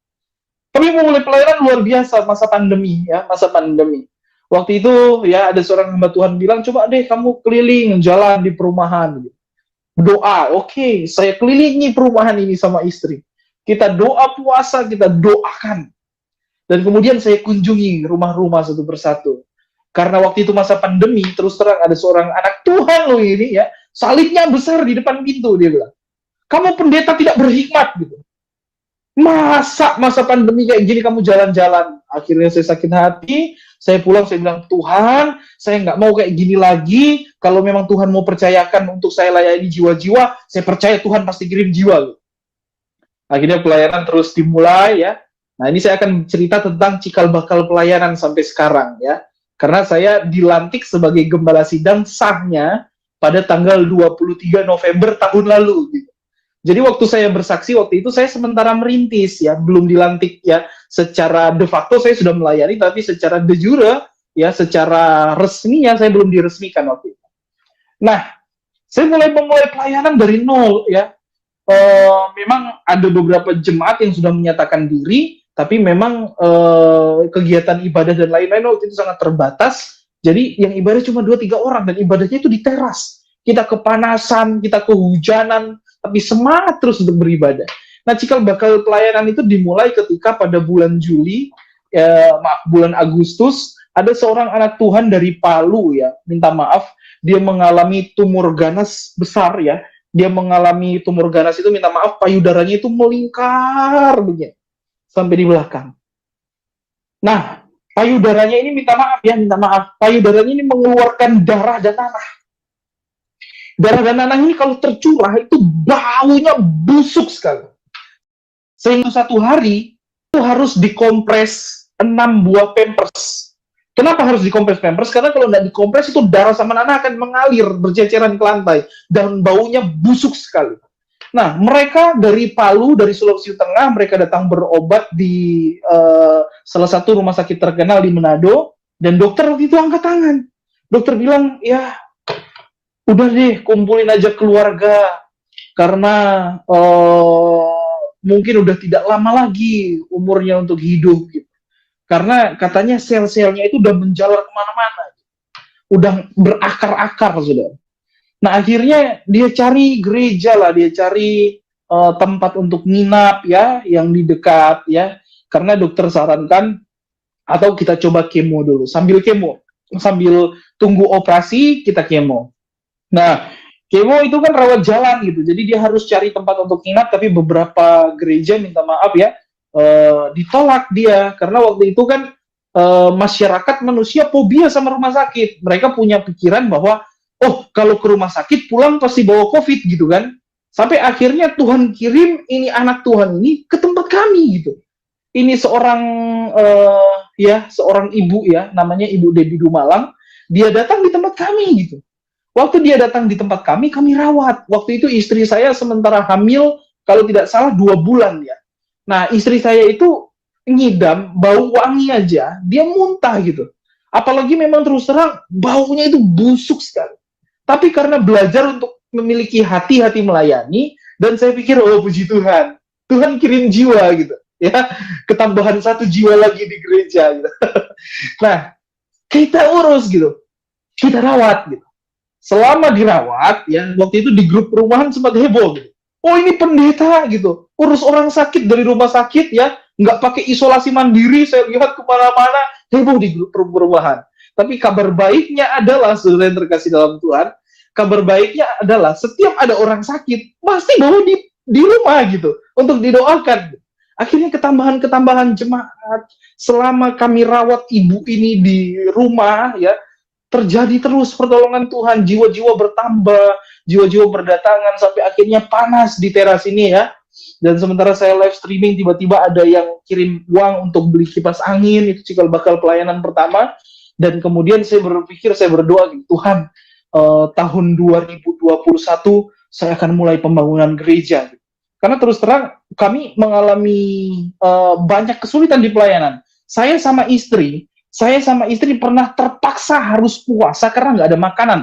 Kami memulai pelayanan luar biasa masa pandemi, ya, masa pandemi. Waktu itu, ya, ada seorang hamba Tuhan bilang, coba deh kamu keliling jalan di perumahan. Doa, oke, saya kelilingi perumahan ini sama istri. Kita doa puasa, kita doakan. Dan kemudian saya kunjungi rumah-rumah satu persatu. Karena waktu itu masa pandemi, terus terang ada seorang anak Tuhan loh ini, ya, salibnya besar di depan pintu, dia bilang. Kamu pendeta tidak berhikmat, gitu. Masa pandemi kayak gini kamu jalan-jalan? Akhirnya saya sakit hati, saya pulang, saya bilang, Tuhan, saya nggak mau kayak gini lagi. Kalau memang Tuhan mau percayakan untuk saya layani jiwa-jiwa, saya percaya Tuhan pasti kirim jiwa. Akhirnya pelayanan terus dimulai, ya. Nah, ini saya akan cerita tentang cikal bakal pelayanan sampai sekarang, ya. Karena saya dilantik sebagai gembala sidang sahnya pada tanggal 23 November tahun lalu, gitu. Jadi waktu saya bersaksi waktu itu saya sementara merintis, ya, belum dilantik, ya, secara de facto saya sudah melayani, tapi secara de jure, ya, secara resminya saya belum diresmikan waktu itu. Nah, saya memulai pelayanan dari nol, ya. Memang ada beberapa jemaat yang sudah menyatakan diri, tapi memang kegiatan ibadah dan lain-lain waktu itu sangat terbatas. Jadi yang ibadah cuma 2-3 orang dan ibadahnya itu di teras. Kita kepanasan, kita kehujanan, tapi semangat terus untuk beribadah. Nah, cikal bakal pelayanan itu dimulai ketika pada bulan bulan Agustus, ada seorang anak Tuhan dari Palu, ya, minta maaf, dia mengalami tumor ganas besar, ya. Dia mengalami tumor ganas itu, minta maaf, payudaranya itu melingkar begini sampai di belakang. Nah, payudaranya ini minta maaf, payudaranya ini mengeluarkan darah dan nanah. Darah dan nanah ini kalau tercurah itu baunya busuk sekali. Sehingga satu hari itu harus dikompres 6 buah pampers. Kenapa harus dikompres pampers? Karena kalau tidak dikompres itu darah sama nanah akan mengalir berceceran ke lantai dan baunya busuk sekali. Nah, mereka dari Palu, dari Sulawesi Tengah, mereka datang berobat di salah satu rumah sakit terkenal di Manado, dan dokter waktu itu angkat tangan. Dokter bilang, ya, udah deh, kumpulin aja keluarga, karena mungkin udah tidak lama lagi umurnya untuk hidup, gitu. Karena katanya sel-selnya itu udah menjalar kemana-mana, udah berakar-akar, saudara. Nah, akhirnya dia cari gereja lah, dia cari tempat untuk nginap ya, yang di dekat ya. Karena dokter sarankan atau kita coba kemo dulu, sambil tunggu operasi kita kemo. Nah, kemo itu kan rawat jalan gitu, jadi dia harus cari tempat untuk nginap, tapi beberapa gereja minta maaf ya, ditolak dia karena waktu itu kan masyarakat manusia fobia sama rumah sakit. Mereka punya pikiran bahwa oh kalau ke rumah sakit pulang pasti bawa COVID gitu kan. Sampai akhirnya Tuhan kirim ini anak Tuhan ini ke tempat kami gitu. Ini seorang seorang ibu ya, namanya Ibu Debbie Dumalang. Dia datang di tempat kami gitu. Waktu dia datang di tempat kami rawat. Waktu itu istri saya sementara hamil, kalau tidak salah 2 bulan ya. Nah, istri saya itu ngidam, bau wangi aja, dia muntah gitu. Apalagi memang terus terang, baunya itu busuk sekali. Tapi karena belajar untuk memiliki hati-hati melayani, dan saya pikir, oh puji Tuhan, Tuhan kirim jiwa gitu. Ya, ketambahan 1 jiwa lagi di gereja gitu. Nah, kita urus gitu, kita rawat gitu. Selama dirawat ya, waktu itu di grup perumahan sempat heboh gitu. Oh ini pendeta gitu, urus orang sakit dari rumah sakit ya, nggak pakai isolasi mandiri, saya lihat kemana-mana, heboh di grup perumahan. Tapi kabar baiknya adalah, saudara yang terkasih dalam Tuhan, kabar baiknya adalah setiap ada orang sakit, pasti bawa di rumah gitu, untuk didoakan. Akhirnya ketambahan jemaat, selama kami rawat ibu ini di rumah ya, terjadi terus pertolongan Tuhan, jiwa-jiwa bertambah, jiwa-jiwa berdatangan, sampai akhirnya panas di teras ini ya. Dan sementara saya live streaming, tiba-tiba ada yang kirim uang untuk beli kipas angin, itu cikal bakal pelayanan pertama. Dan kemudian saya berpikir, saya berdoa, Tuhan, tahun 2021 saya akan mulai pembangunan gereja. Karena terus terang, kami mengalami banyak kesulitan di pelayanan. Saya sama istri pernah terpaksa harus puasa karena nggak ada makanan.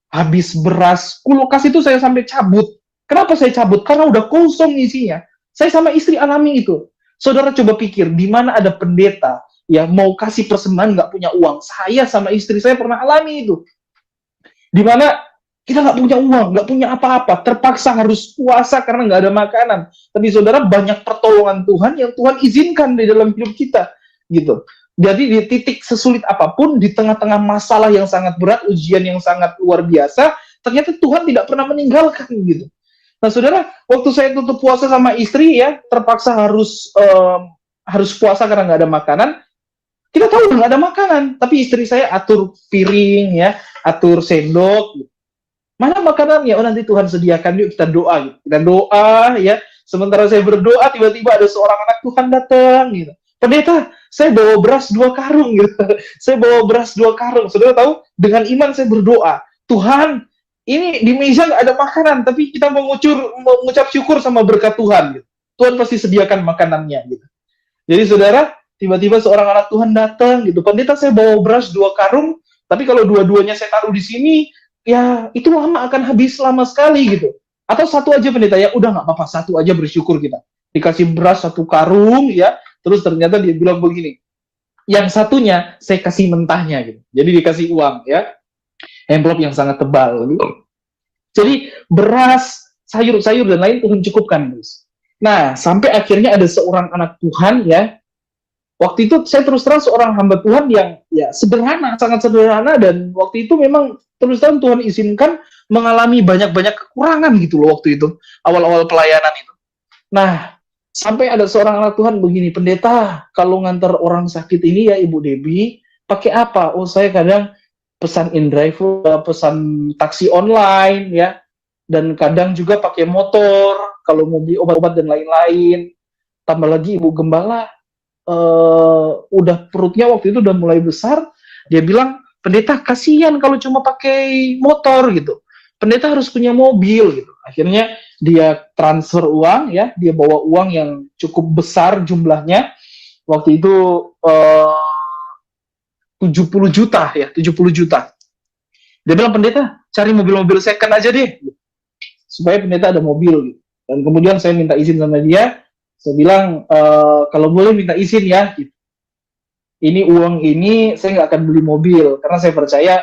Habis beras, kulkas itu saya sampai cabut. Kenapa saya cabut? Karena udah kosong isinya. Saya sama istri alami itu. Saudara coba pikir, di mana ada pendeta yang mau kasih persembahan nggak punya uang. Saya sama istri saya pernah alami itu. Di mana kita nggak punya uang, nggak punya apa-apa, terpaksa harus puasa karena nggak ada makanan. Tapi saudara, banyak pertolongan Tuhan yang Tuhan izinkan di dalam hidup kita, gitu. Jadi di titik sesulit apapun, di tengah-tengah masalah yang sangat berat, ujian yang sangat luar biasa, ternyata Tuhan tidak pernah meninggalkan gitu. Nah, saudara, waktu saya tutup puasa sama istri ya, terpaksa harus puasa karena nggak ada makanan. Kita tahu nggak ada makanan, tapi istri saya atur piring ya, atur sendok. Mana makanannya? Oh nanti Tuhan sediakan, yuk kita doa. Gitu. Kita doa ya. Sementara saya berdoa, tiba-tiba ada seorang anak Tuhan datang gitu. Pendeta, saya bawa beras 2 karung gitu. Saya bawa beras 2 karung. Saudara tahu, dengan iman saya berdoa, Tuhan, ini di meja nggak ada makanan, tapi kita mengucap syukur sama berkat Tuhan. Gitu. Tuhan pasti sediakan makanannya. Gitu. Jadi saudara, tiba-tiba seorang anak Tuhan datang gitu. Pendeta, saya bawa beras 2 karung, tapi kalau dua-duanya saya taruh di sini, ya itu lama akan habis lama sekali gitu. Atau 1 aja pendeta, ya udah nggak apa-apa, 1 aja bersyukur kita. Dikasih beras 1 karung ya. Terus ternyata dia bilang begini, yang satunya saya kasih mentahnya gitu. Jadi dikasih uang ya, envelope yang sangat tebal gitu. Jadi beras, sayur-sayur dan lain Tuhan cukupkan terus. Nah, sampai akhirnya ada seorang anak Tuhan ya. Waktu itu saya terus terang seorang hamba Tuhan yang ya sederhana, sangat sederhana, dan waktu itu memang terus terang Tuhan izinkan mengalami banyak-banyak kekurangan gitu loh waktu itu, awal-awal pelayanan itu. Nah, sampai ada seorang anak Tuhan begini, pendeta, kalau ngantar orang sakit ini ya Ibu Debbie, pakai apa? Oh saya kadang pesan InDrive, pesan taksi online ya, dan kadang juga pakai motor kalau mau beli obat-obat dan lain-lain. Tambah lagi Ibu Gembala, udah perutnya waktu itu udah mulai besar. Dia bilang, pendeta kasihan kalau cuma pakai motor gitu. Pendeta harus punya mobil gitu. Akhirnya dia transfer uang ya, dia bawa uang yang cukup besar jumlahnya. Waktu itu 70 juta ya, 70 juta. Dia bilang, pendeta cari mobil-mobil second aja deh, supaya pendeta ada mobil gitu. Dan kemudian saya minta izin sama dia, saya bilang, kalau boleh minta izin ya, gitu. Ini uang ini saya nggak akan beli mobil, karena saya percaya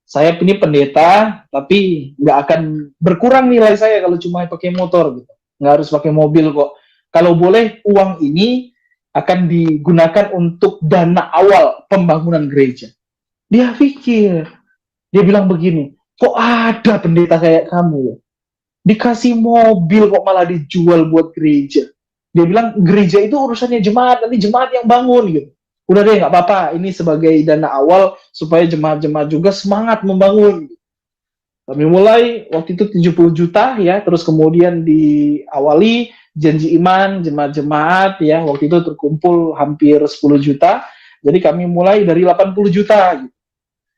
Saya ini pendeta, tapi nggak akan berkurang nilai saya kalau cuma pakai motor gitu. Nggak harus pakai mobil kok. Kalau boleh uang ini akan digunakan untuk dana awal pembangunan gereja. Dia pikir, dia bilang begini, kok ada pendeta kayak kamu ya? Dikasih mobil kok malah dijual buat gereja. Dia bilang gereja itu urusannya jemaat, nanti jemaat yang bangun gitu. Udah deh nggak apa-apa, ini sebagai dana awal supaya jemaat-jemaat juga semangat membangun. Kami mulai waktu itu 70 juta ya, terus kemudian diawali janji iman jemaat-jemaat ya, waktu itu terkumpul hampir 10 juta. Jadi kami mulai dari 80 juta gitu.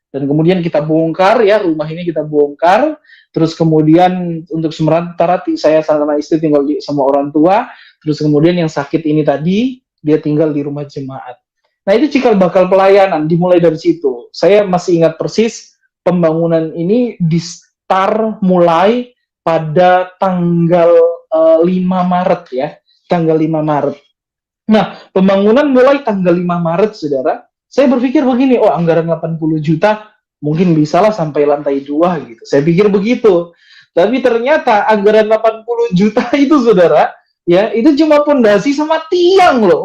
Dan kemudian kita bongkar ya, rumah ini kita bongkar, terus kemudian untuk sementara saya sama istri tinggal sama orang tua, terus kemudian yang sakit ini tadi dia tinggal di rumah jemaat. Nah itu cikal bakal pelayanan dimulai dari situ. Saya masih ingat persis pembangunan ini di start mulai pada tanggal 5 Maret ya, tanggal 5 Maret. Nah, pembangunan mulai tanggal 5 Maret, saudara. Saya berpikir begini, oh anggaran 80 juta mungkin bisalah sampai lantai 2 gitu. Saya pikir begitu. Tapi ternyata anggaran 80 juta itu, saudara, ya itu cuma pondasi sama tiang loh.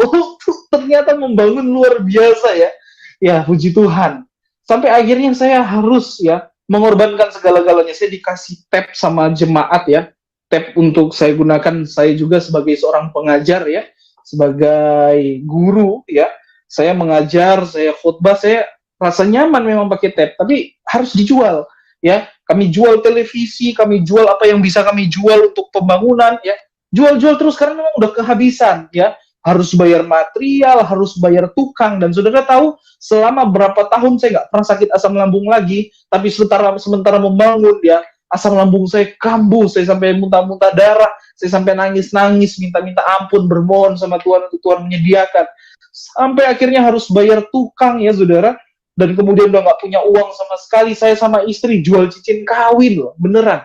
Ternyata membangun luar biasa ya. Ya, puji Tuhan. Sampai akhirnya saya harus ya mengorbankan segala-galanya. Saya dikasih tab sama jemaat ya. Tab untuk saya gunakan, saya juga sebagai seorang pengajar ya, sebagai guru ya. Saya mengajar, saya khotbah, saya rasa nyaman memang pakai tab, tapi harus dijual ya. Kami jual televisi, kami jual apa yang bisa kami jual untuk pembangunan ya. Jual-jual terus karena memang udah kehabisan ya. Harus bayar material, harus bayar tukang, dan saudara tahu selama berapa tahun saya nggak pernah sakit asam lambung lagi, tapi sementara membangun ya, asam lambung saya kambuh, saya sampai muntah-muntah darah, saya sampai nangis-nangis, minta-minta ampun, bermohon sama Tuhan untuk Tuhan menyediakan. Sampai akhirnya harus bayar tukang ya saudara, dan kemudian udah nggak punya uang sama sekali. Saya sama istri jual cincin kawin loh, beneran.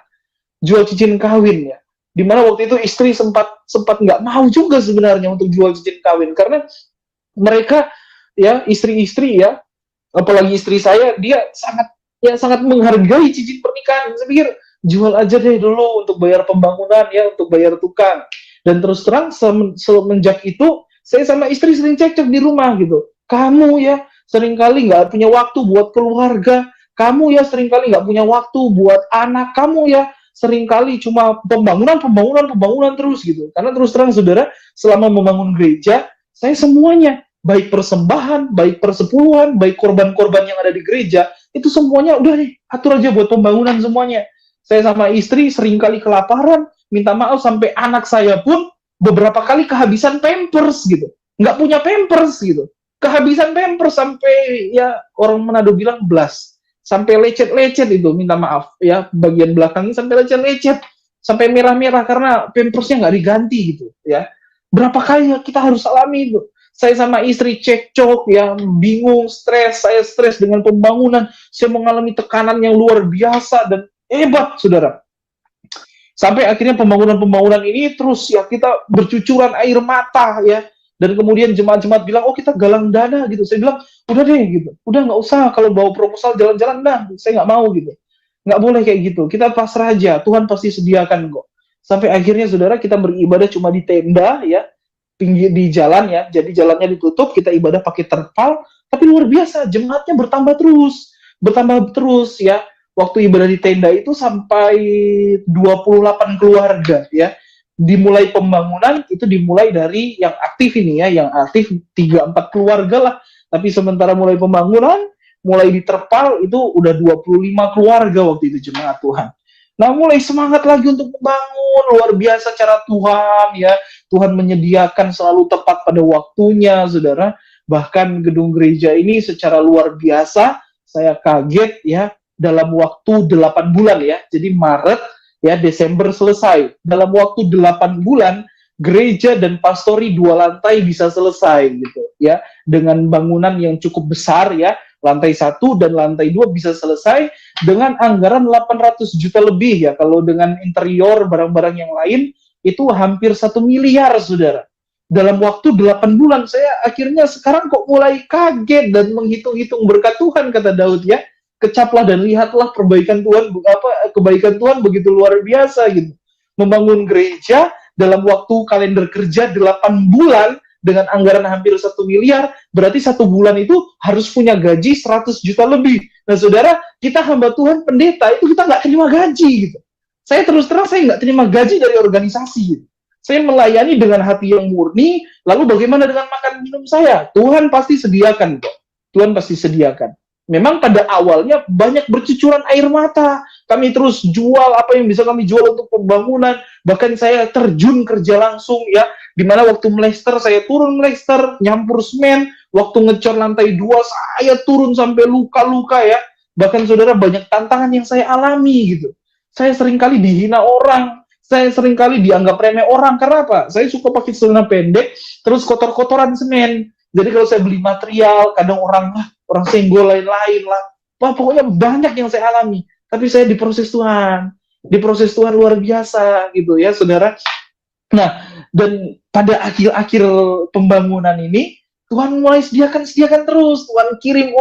Jual cincin kawin ya. Dimana waktu itu istri sempat nggak mau juga sebenarnya untuk jual cincin kawin, karena mereka ya istri-istri ya, apalagi istri saya, dia sangat menghargai cincin pernikahan. Saya pikir jual aja deh dulu untuk bayar pembangunan ya, untuk bayar tukang. Dan terus terang semenjak itu saya sama istri sering cekcok di rumah gitu. Kamu ya seringkali nggak punya waktu buat keluarga, kamu ya seringkali nggak punya waktu buat anak, kamu ya seringkali cuma pembangunan terus gitu. Karena terus terang saudara, selama membangun gereja, saya semuanya, baik persembahan, baik persepuluhan, baik korban-korban yang ada di gereja, itu semuanya udah nih, atur aja buat pembangunan semuanya. Saya sama istri seringkali kelaparan, minta maaf sampai anak saya pun beberapa kali kehabisan pampers gitu. Nggak punya pampers gitu. Kehabisan pampers sampai ya orang Manado bilang blas. Sampai lecet-lecet itu, minta maaf ya, bagian belakangnya sampai lecet-lecet, sampai merah-merah karena pampersnya nggak diganti gitu ya. Berapa kali kita harus alami itu. Saya sama istri cekcok ya, bingung, stres, saya stres dengan pembangunan, saya mengalami tekanan yang luar biasa dan hebat saudara. Sampai akhirnya pembangunan ini terus ya kita bercucuran air mata ya. Dan kemudian jemaat-jemaat bilang, oh kita galang dana gitu. Saya bilang, udah deh gitu. Udah nggak usah, kalau bawa proposal jalan-jalan, dah. Saya nggak mau gitu. Nggak boleh kayak gitu. Kita pasrah aja, Tuhan pasti sediakan kok. Sampai akhirnya saudara kita beribadah cuma di tenda ya, pinggir di jalan ya. Jadi jalannya ditutup, kita ibadah pakai terpal. Tapi luar biasa, jemaatnya bertambah terus ya. Waktu ibadah di tenda itu sampai 28 keluarga ya. Dimulai pembangunan itu dimulai dari yang aktif ini ya, yang aktif 3-4 keluarga lah. Tapi sementara mulai pembangunan, mulai diterpal itu udah 25 keluarga waktu itu jemaat Tuhan. Nah mulai semangat lagi untuk membangun, luar biasa cara Tuhan ya. Tuhan menyediakan selalu tepat pada waktunya saudara. Bahkan gedung gereja ini secara luar biasa, saya kaget ya, dalam waktu 8 bulan ya. Jadi Maret ya, Desember selesai. Dalam waktu 8 bulan, gereja dan pastori 2 lantai bisa selesai gitu ya. Dengan bangunan yang cukup besar ya, lantai 1 dan lantai 2 bisa selesai dengan anggaran 800 juta lebih ya. Kalau dengan interior, barang-barang yang lain, itu hampir 1 miliar saudara. Dalam waktu 8 bulan, saya akhirnya sekarang kok mulai kaget dan menghitung-hitung berkat Tuhan, kata Daud ya. kecaplah dan lihatlah perbaikan Tuhan, kebaikan Tuhan begitu luar biasa gitu. Membangun gereja dalam waktu kalender kerja 8 bulan dengan anggaran hampir 1 miliar, berarti 1 bulan itu harus punya gaji 100 juta lebih. Nah saudara, kita hamba Tuhan pendeta itu kita nggak terima gaji gitu. Saya terus terang saya nggak terima gaji dari organisasi gitu. Saya melayani dengan hati yang murni, lalu bagaimana dengan makan minum saya? Tuhan pasti sediakan kok. Tuhan pasti sediakan. Memang pada awalnya banyak bercucuran air mata. Kami terus jual apa yang bisa kami jual untuk pembangunan. Bahkan saya terjun kerja langsung ya. Dimana waktu melester saya turun melester, nyampur semen. Waktu ngecor lantai 2 saya turun sampai luka-luka ya. Bahkan saudara banyak tantangan yang saya alami gitu. Saya seringkali dihina orang. Saya seringkali dianggap remeh orang. Karena apa? Saya suka pakai celana pendek, terus kotor-kotoran semen. Jadi kalau saya beli material, kadang orang senggol lain-lain lah. Wah, pokoknya banyak yang saya alami. Tapi saya diproses Tuhan. Diproses Tuhan luar biasa gitu ya, saudara. Nah, dan pada akhir-akhir pembangunan ini, Tuhan mulai sediakan terus. Tuhan kirim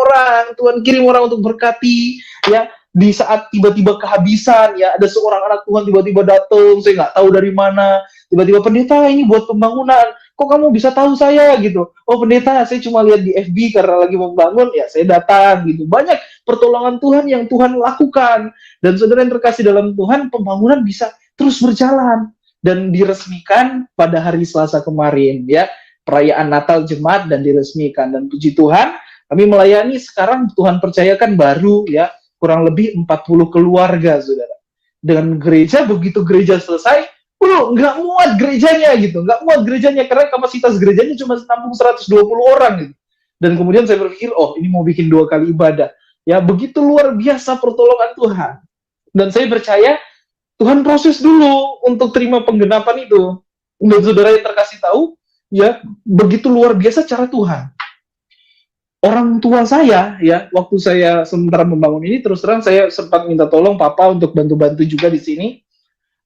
orang untuk berkati, ya. Di saat tiba-tiba kehabisan, ya, ada seorang anak Tuhan tiba-tiba datang, saya nggak tahu dari mana. Tiba-tiba, pendeta, ini buat pembangunan. Kok kamu bisa tahu saya gitu? Oh pendeta, saya cuma lihat di FB karena lagi membangun, ya saya datang gitu. Banyak pertolongan Tuhan yang Tuhan lakukan. Dan saudara yang terkasih dalam Tuhan, pembangunan bisa terus berjalan. Dan diresmikan pada hari Selasa kemarin, ya. Perayaan Natal Jemaat dan diresmikan. Dan puji Tuhan, kami melayani sekarang Tuhan percayakan baru, ya, kurang lebih 40 keluarga, saudara. Dengan gereja, begitu gereja selesai, nggak muat gerejanya gitu, nggak muat gerejanya karena kapasitas gerejanya cuma nampung 120 orang gitu. Dan kemudian saya berpikir, oh ini mau bikin 2 kali ibadah. Ya begitu luar biasa pertolongan Tuhan. Dan saya percaya Tuhan proses dulu untuk terima penggenapan itu. Dan saudara yang terkasih tahu, ya begitu luar biasa cara Tuhan. Orang tua saya, ya waktu saya sementara membangun ini, terus terang saya sempat minta tolong papa untuk bantu-bantu juga di sini.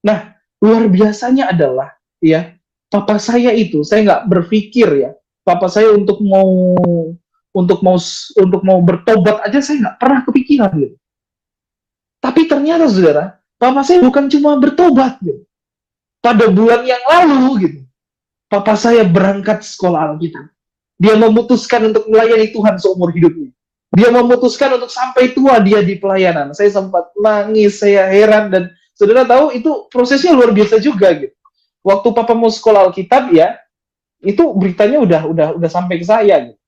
Nah, luar biasanya adalah, ya, papa saya itu, saya nggak berpikir ya, papa saya untuk mau bertobat aja saya nggak pernah kepikiran gitu. Tapi ternyata saudara, papa saya bukan cuma bertobat gitu. Pada bulan yang lalu gitu, papa saya berangkat sekolah Alkitab. Dia memutuskan untuk melayani Tuhan seumur hidupnya. Dia memutuskan untuk sampai tua dia di pelayanan. Saya sempat nangis, saya heran, dan saudara tahu itu prosesnya luar biasa juga gitu. Waktu papa mau sekolah Alkitab ya, itu beritanya udah sampai ke saya gitu.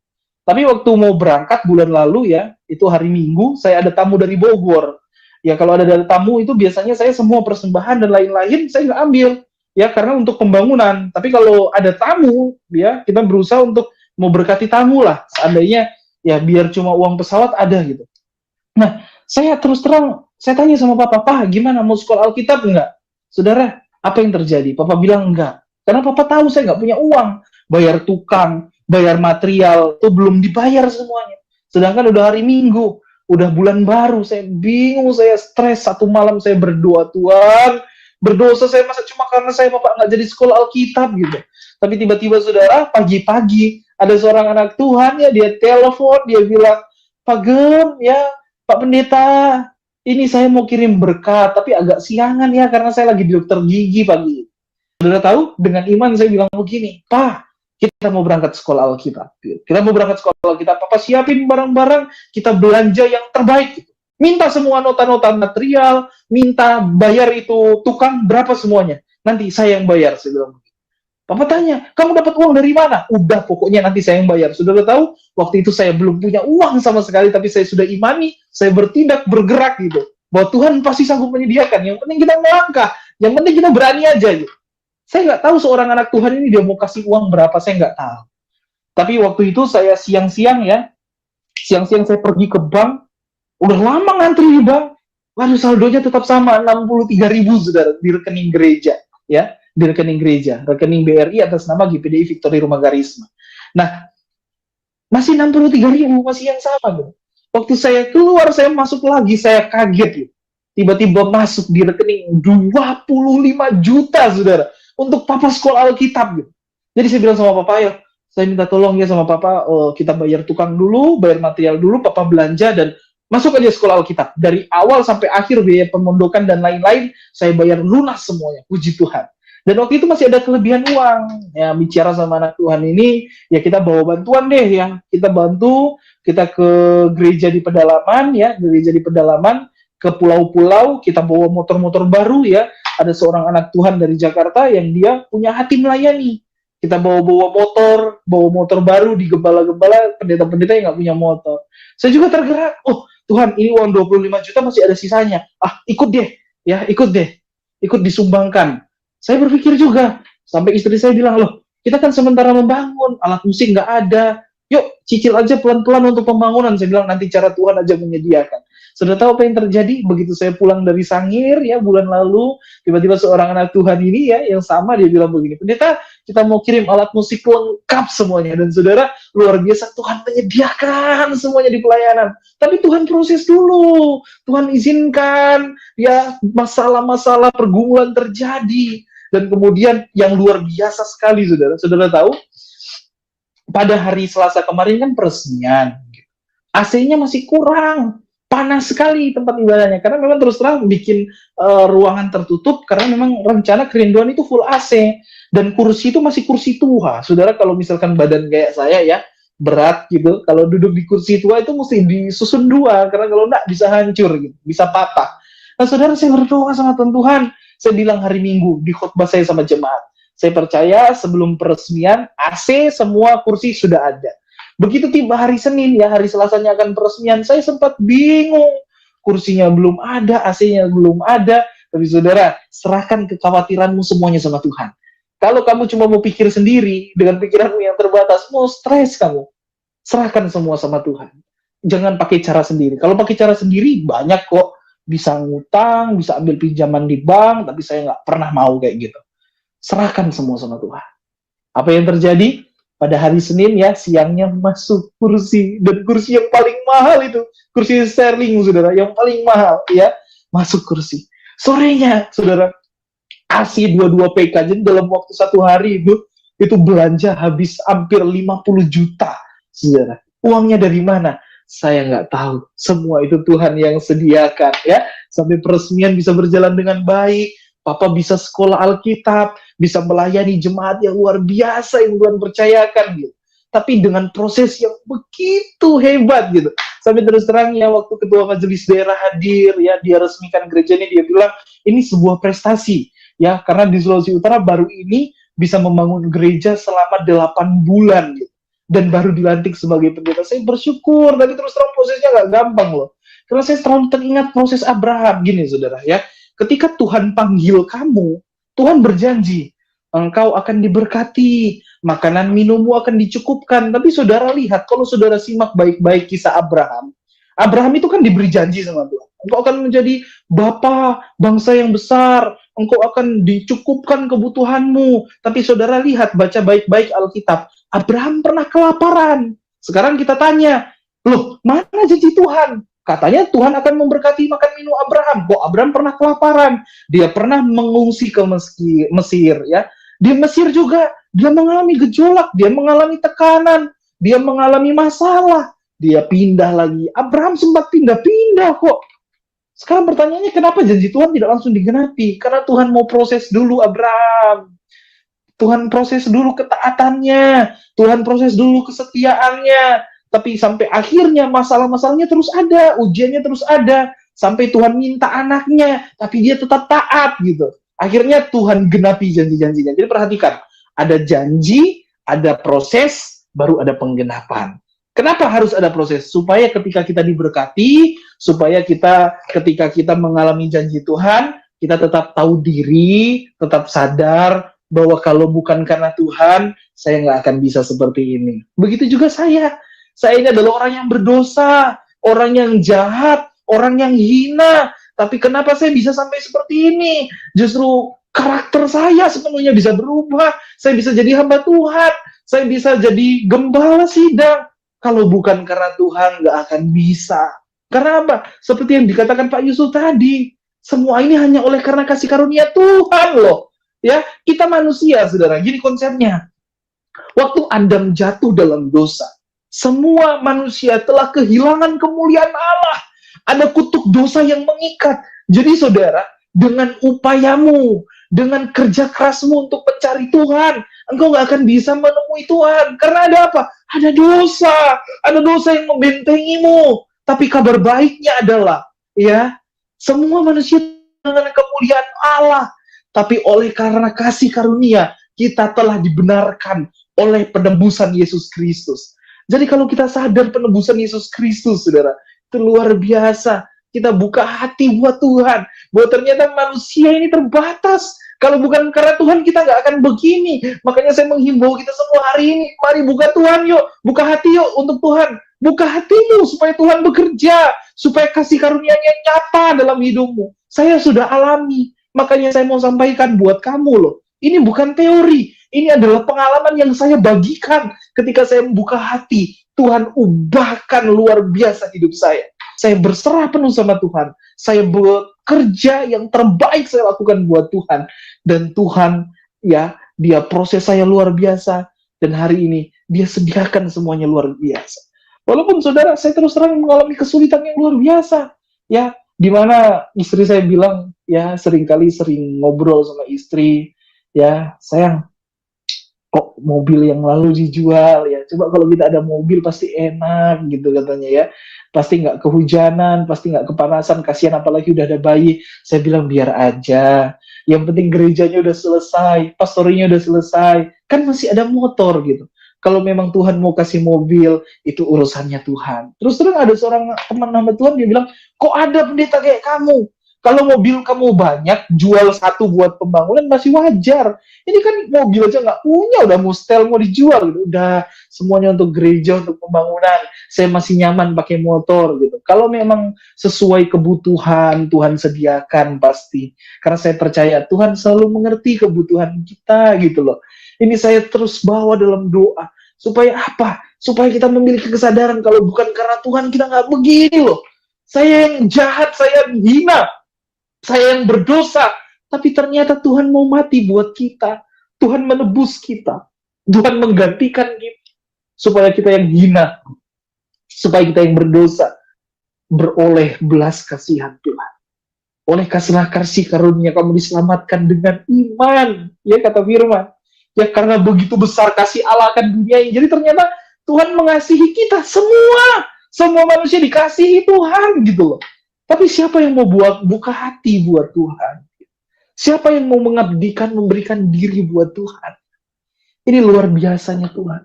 Tapi waktu mau berangkat bulan lalu ya, itu hari Minggu, saya ada tamu dari Bogor. Ya kalau ada tamu itu biasanya saya semua persembahan dan lain-lain saya nggak ambil. Ya karena untuk pembangunan. Tapi kalau ada tamu, ya kita berusaha untuk mau berkati tamu lah. Seandainya ya biar cuma uang pesawat ada gitu. Nah, saya terus terang, saya tanya sama papa, gimana mau sekolah Alkitab enggak? Saudara, apa yang terjadi? Papa bilang enggak. Karena papa tahu saya nggak punya uang. Bayar tukang, bayar material, itu belum dibayar semuanya. Sedangkan udah hari Minggu, udah bulan baru, saya bingung, saya stres. Satu malam saya berdoa, Tuhan, berdosa saya masa cuma karena saya papa nggak jadi sekolah Alkitab gitu. Tapi tiba-tiba saudara, pagi-pagi, ada seorang anak Tuhan ya, dia telepon, dia bilang, Pak Gem, ya, Pak Pendeta, ini saya mau kirim berkat, tapi agak siangan ya, karena saya lagi di dokter gigi pagi. Saudara tahu, dengan iman saya bilang begini, Pak, kita mau berangkat sekolah Alkitab. Kita mau berangkat sekolah Alkitab, Papa siapin barang-barang, kita belanja yang terbaik. Minta semua nota-nota material, minta bayar itu tukang, berapa semuanya. Nanti saya yang bayar, saya bilang. Papa tanya, kamu dapat uang dari mana? Udah, pokoknya nanti saya yang bayar. Saudara tahu, waktu itu saya belum punya uang sama sekali, tapi saya sudah imani, saya bertindak, bergerak gitu. Bahwa Tuhan pasti sanggup menyediakan. Yang penting kita melangkah, yang penting kita berani aja gitu. Saya nggak tahu seorang anak Tuhan ini dia mau kasih uang berapa, saya nggak tahu. Tapi waktu itu saya siang-siang saya pergi ke bank, udah lama ngantri di bank, waduh saldonya tetap sama, 63.000 saudara, di rekening gereja, ya. Di rekening gereja, rekening BRI atas nama GPDI Victory Rumah Garisma. Nah, masih 63.000, masih yang sama gitu. Waktu saya keluar, saya masuk lagi, saya kaget gitu. Tiba-tiba masuk di rekening 25 juta, saudara, untuk papa sekolah Alkitab gitu. Jadi saya bilang sama papa, ya, saya minta tolong ya sama papa, kita bayar tukang dulu, bayar material dulu, papa belanja, dan Masuk aja sekolah Alkitab. Dari awal sampai akhir biaya pemondokan dan lain-lain, saya bayar lunas semuanya. Puji Tuhan. Dan waktu itu masih ada kelebihan uang. Ya, bicara sama anak Tuhan ini, ya kita bawa bantuan deh ya. Kita bantu, kita ke gereja di pedalaman ya, gereja di pedalaman, ke pulau-pulau, kita bawa motor-motor baru ya. Ada seorang anak Tuhan dari Jakarta yang dia punya hati melayani. Kita bawa motor baru di gembala-gembala, pendeta-pendeta yang nggak punya motor. Saya juga tergerak, oh Tuhan, ini uang 25 juta masih ada sisanya. Ah, ikut deh, ya ikut deh. Ikut disumbangkan. Saya berpikir juga, sampai istri saya bilang, loh, kita kan sementara membangun, alat musik nggak ada. Yuk, cicil aja pelan-pelan untuk pembangunan. Saya bilang, nanti cara Tuhan aja menyediakan. Sudah tahu apa yang terjadi? Begitu saya pulang dari Sangir, ya bulan lalu, tiba-tiba seorang anak Tuhan ini ya, yang sama, dia bilang begini, pendeta, kita mau kirim alat musik lengkap semuanya. Dan saudara, luar biasa, Tuhan menyediakan semuanya di pelayanan. Tapi Tuhan proses dulu. Tuhan izinkan, ya masalah-masalah pergumulan terjadi. Dan kemudian yang luar biasa sekali, saudara. Saudara tahu, pada hari Selasa kemarin kan peresmian. AC-nya masih kurang. Panas sekali tempat ibadahnya. Karena memang terus terang bikin ruangan tertutup. Karena memang rencana kerinduan itu full AC. Dan kursi itu masih kursi tua. Saudara, kalau misalkan badan kayak saya ya, berat gitu. Kalau duduk di kursi tua itu mesti disusun dua. Karena kalau enggak bisa hancur gitu. Bisa patah. Nah saudara, saya berdoa sama Tuhan. Saya bilang hari Minggu di khotbah saya sama jemaat. Saya percaya sebelum peresmian AC semua kursi sudah ada. Begitu tiba hari Senin ya, hari Selasanya akan peresmian, saya sempat bingung. Kursinya belum ada, AC-nya belum ada. Tapi saudara, serahkan kekhawatiranmu semuanya sama Tuhan. Kalau kamu cuma mau pikir sendiri dengan pikiranmu yang terbatas, mau stres kamu. Serahkan semua sama Tuhan. Jangan pakai cara sendiri. Kalau pakai cara sendiri banyak kok, bisa ngutang, bisa ambil pinjaman di bank, tapi saya nggak pernah mau kayak gitu. Serahkan semua sama Tuhan. Apa yang terjadi? Pada hari Senin ya, siangnya masuk kursi. Dan kursi yang paling mahal itu. Kursi sterling, saudara. Yang paling mahal, ya. Masuk kursi. Sorenya, saudara. AC 22 PK. Jadi dalam waktu 1 hari itu belanja habis hampir 50 juta, saudara. Uangnya dari mana? Saya nggak tahu. Semua itu Tuhan yang sediakan, ya. Sampai peresmian bisa berjalan dengan baik. Papa bisa sekolah Alkitab, bisa melayani jemaat yang luar biasa yang Tuhan percayakan gitu. Tapi dengan proses yang begitu hebat gitu. Sampai terus terang ya, waktu ketua majelis daerah hadir ya, dia resmikan gereja ini, dia bilang ini sebuah prestasi ya, karena di Sulawesi Utara baru ini bisa membangun gereja selama 8 bulan gitu. Dan baru dilantik sebagai pendeta. Saya bersyukur, tapi terus terang prosesnya nggak gampang loh. Karena saya selalu teringat proses Abraham gini saudara ya. Ketika Tuhan panggil kamu, Tuhan berjanji, engkau akan diberkati, makanan minummu akan dicukupkan. Tapi saudara lihat, kalau saudara simak baik-baik kisah Abraham, Abraham itu kan diberi janji sama Tuhan. Engkau akan menjadi bapa bangsa yang besar, engkau akan dicukupkan kebutuhanmu. Tapi saudara lihat, baca baik-baik Alkitab, Abraham pernah kelaparan. Sekarang kita tanya, loh mana janji Tuhan? Katanya Tuhan akan memberkati makan minum Abraham. Kok Abraham pernah kelaparan? Dia pernah mengungsi ke Mesir, ya. Di Mesir juga dia mengalami gejolak, dia mengalami tekanan, dia mengalami masalah. Dia pindah lagi. Abraham sempat pindah-pindah kok. Sekarang pertanyaannya, kenapa janji Tuhan tidak langsung digenapi? Karena Tuhan mau proses dulu Abraham. Tuhan proses dulu ketaatannya. Tuhan proses dulu kesetiaannya. Tapi sampai akhirnya masalah-masalahnya terus ada, ujiannya terus ada. Sampai Tuhan minta anaknya, tapi dia tetap taat gitu. Akhirnya Tuhan genapi janji-janjinya. Jadi perhatikan, ada janji, ada proses, baru ada penggenapan. Kenapa harus ada proses? Supaya ketika kita diberkati, supaya ketika kita mengalami janji Tuhan, kita tetap tahu diri, tetap sadar bahwa kalau bukan karena Tuhan, saya nggak akan bisa seperti ini. Begitu juga saya. Saya ini adalah orang yang berdosa, orang yang jahat, orang yang hina. Tapi kenapa saya bisa sampai seperti ini? Justru karakter saya sepenuhnya bisa berubah. Saya bisa jadi hamba Tuhan. Saya bisa jadi gembala sidang. Kalau bukan karena Tuhan, nggak akan bisa. Karena apa? Seperti yang dikatakan Pak Yusuf tadi. Semua ini hanya oleh karena kasih karunia Tuhan loh. Ya, kita manusia, saudara. Gini konsepnya. Waktu Adam jatuh dalam dosa, semua manusia telah kehilangan kemuliaan Allah. Ada kutuk dosa yang mengikat. Jadi saudara, dengan upayamu, dengan kerja kerasmu untuk mencari Tuhan, engkau nggak akan bisa menemui Tuhan. Karena ada apa? Ada dosa. Ada dosa yang membentengimu. Tapi kabar baiknya adalah, ya, semua manusia dengan kemuliaan Allah. Tapi oleh karena kasih karunia, kita telah dibenarkan oleh penebusan Yesus Kristus. Jadi kalau kita sadar penebusan Yesus Kristus, saudara, itu luar biasa. Kita buka hati buat Tuhan. Bahwa ternyata manusia ini terbatas. Kalau bukan karena Tuhan, kita nggak akan begini. Makanya saya menghimbau kita semua hari ini, mari buka Tuhan yuk. Buka hati yuk untuk Tuhan. Buka hatimu supaya Tuhan bekerja. Supaya kasih karunia-Nya nyata dalam hidupmu. Saya sudah alami. Makanya saya mau sampaikan buat kamu loh. Ini bukan teori. Ini adalah pengalaman yang saya bagikan ketika saya membuka hati. Tuhan ubahkan luar biasa hidup saya. Saya berserah penuh sama Tuhan. Saya bekerja yang terbaik saya lakukan buat Tuhan. Dan Tuhan, ya, Dia proses saya luar biasa. Dan hari ini, Dia sediakan semuanya luar biasa. Walaupun saudara, saya terus terang mengalami kesulitan yang luar biasa. Ya, dimana istri saya bilang, ya, sering ngobrol sama istri, ya, sayang, kok mobil yang lalu dijual ya, coba kalau kita ada mobil pasti enak gitu katanya ya, pasti nggak kehujanan, pasti nggak kepanasan, kasihan apalagi udah ada bayi. Saya bilang biar aja, yang penting gerejanya udah selesai, pastorinya udah selesai, kan masih ada motor gitu. Kalau memang Tuhan mau kasih mobil, itu urusannya Tuhan. Terus terang ada seorang teman nama Tuhan, dia bilang, kok ada pendeta kayak kamu? Kalau mobil kamu banyak, jual satu buat pembangunan masih wajar. Ini kan mobil aja nggak punya, udah mustel mau dijual gitu. Udah semuanya untuk gereja, untuk pembangunan. Saya masih nyaman pakai motor gitu. Kalau memang sesuai kebutuhan, Tuhan sediakan pasti. Karena saya percaya Tuhan selalu mengerti kebutuhan kita gitu loh. Ini saya terus bawa dalam doa. Supaya apa? Supaya kita memiliki kesadaran kalau bukan karena Tuhan kita nggak begini loh. Saya yang jahat, saya yang hina. Saya yang berdosa, tapi ternyata Tuhan mau mati buat kita. Tuhan menebus kita. Tuhan menggantikan kita. Supaya kita yang hina. Supaya kita yang berdosa. Beroleh belas kasihan Tuhan. Oleh kasih karunia kamu diselamatkan dengan iman. Ya kata firman. Ya karena begitu besar kasih Allah akan dunia ini. Jadi ternyata Tuhan mengasihi kita semua. Semua manusia dikasihi Tuhan gitu loh. Tapi siapa yang mau buka hati buat Tuhan? Siapa yang mau mengabdikan, memberikan diri buat Tuhan? Ini luar biasanya Tuhan.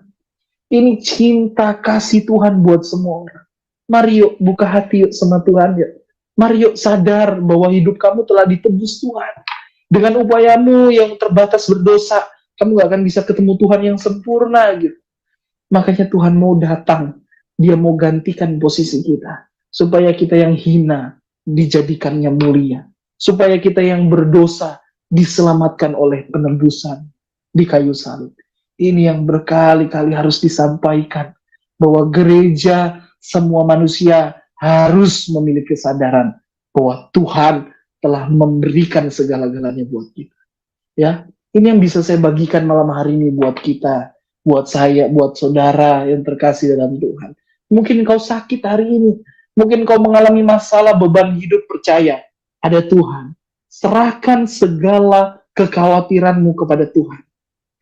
Ini cinta kasih Tuhan buat semua orang. Mari yuk buka hati yuk sama Tuhan yuk. Mari yuk sadar bahwa hidup kamu telah ditebus Tuhan. Dengan upayamu yang terbatas berdosa, kamu gak akan bisa ketemu Tuhan yang sempurna gitu. Makanya Tuhan mau datang. Dia mau gantikan posisi kita. Supaya kita yang hina dijadikannya mulia. Supaya kita yang berdosa diselamatkan oleh penebusan di kayu salib. Ini yang berkali-kali harus disampaikan. Bahwa gereja, semua manusia harus memiliki kesadaran bahwa Tuhan telah memberikan segala-galanya buat kita. Ya, ini yang bisa saya bagikan malam hari ini buat kita, buat saya, buat saudara yang terkasih dalam Tuhan. Mungkin kau sakit hari ini. Mungkin kau mengalami masalah, beban hidup, percaya. Ada Tuhan. Serahkan segala kekhawatiranmu kepada Tuhan.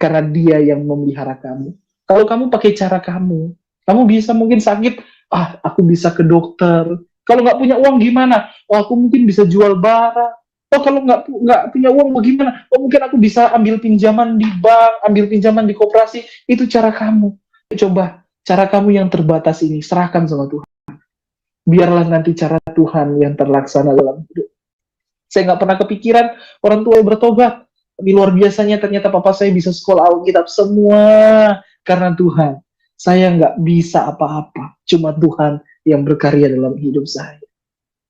Karena Dia yang memelihara kamu. Kalau kamu pakai cara kamu bisa mungkin sakit, aku bisa ke dokter. Kalau nggak punya uang gimana? Aku mungkin bisa jual barang. Kalau nggak punya uang bagaimana? Mungkin aku bisa ambil pinjaman di bank, ambil pinjaman di koperasi. Itu cara kamu. Coba, cara kamu yang terbatas ini, serahkan sama Tuhan. Biarlah nanti cara Tuhan yang terlaksana dalam hidup. Saya nggak pernah kepikiran orang tua bertobat. Tapi luar biasanya ternyata papa saya bisa sekolah Alkitab semua karena Tuhan. Saya nggak bisa apa-apa. Cuma Tuhan yang berkarya dalam hidup saya.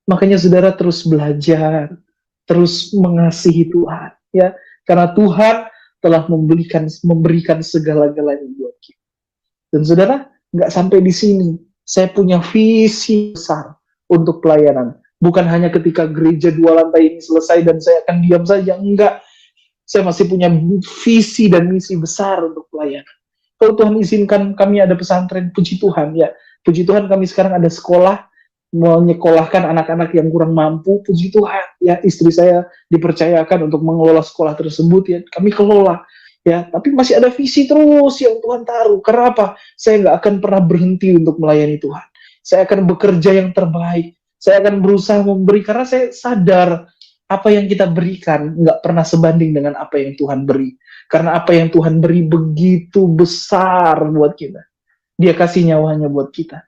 Makanya saudara terus belajar. Terus mengasihi Tuhan. Ya, karena Tuhan telah memberikan segala-galanya buat kita. Dan saudara, nggak sampai di sini. Saya punya visi besar untuk pelayanan. Bukan hanya ketika gereja 2 lantai ini selesai dan saya akan diam saja. Enggak. Saya masih punya visi dan misi besar untuk pelayanan. Kalau Tuhan izinkan kami ada pesantren, puji Tuhan ya. Puji Tuhan kami sekarang ada sekolah menyekolahkan anak-anak yang kurang mampu. Puji Tuhan, ya istri saya dipercayakan untuk mengelola sekolah tersebut, ya kami kelola. Ya, tapi masih ada visi terus yang Tuhan taruh. Karena apa? Saya nggak akan pernah berhenti untuk melayani Tuhan. Saya akan bekerja yang terbaik. Saya akan berusaha memberi karena saya sadar apa yang kita berikan nggak pernah sebanding dengan apa yang Tuhan beri. Karena apa yang Tuhan beri begitu besar buat kita. Dia kasih nyawanya buat kita.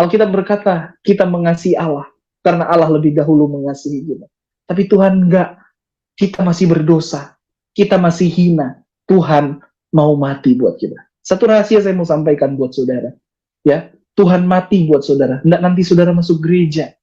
Alkitab berkata, kita mengasihi Allah karena Allah lebih dahulu mengasihi kita. Tapi Tuhan enggak, kita masih berdosa, kita masih hina. Tuhan mau mati buat kita. Satu rahasia saya mau sampaikan buat saudara. Ya, Tuhan mati buat saudara. Enggak nanti saudara masuk gereja.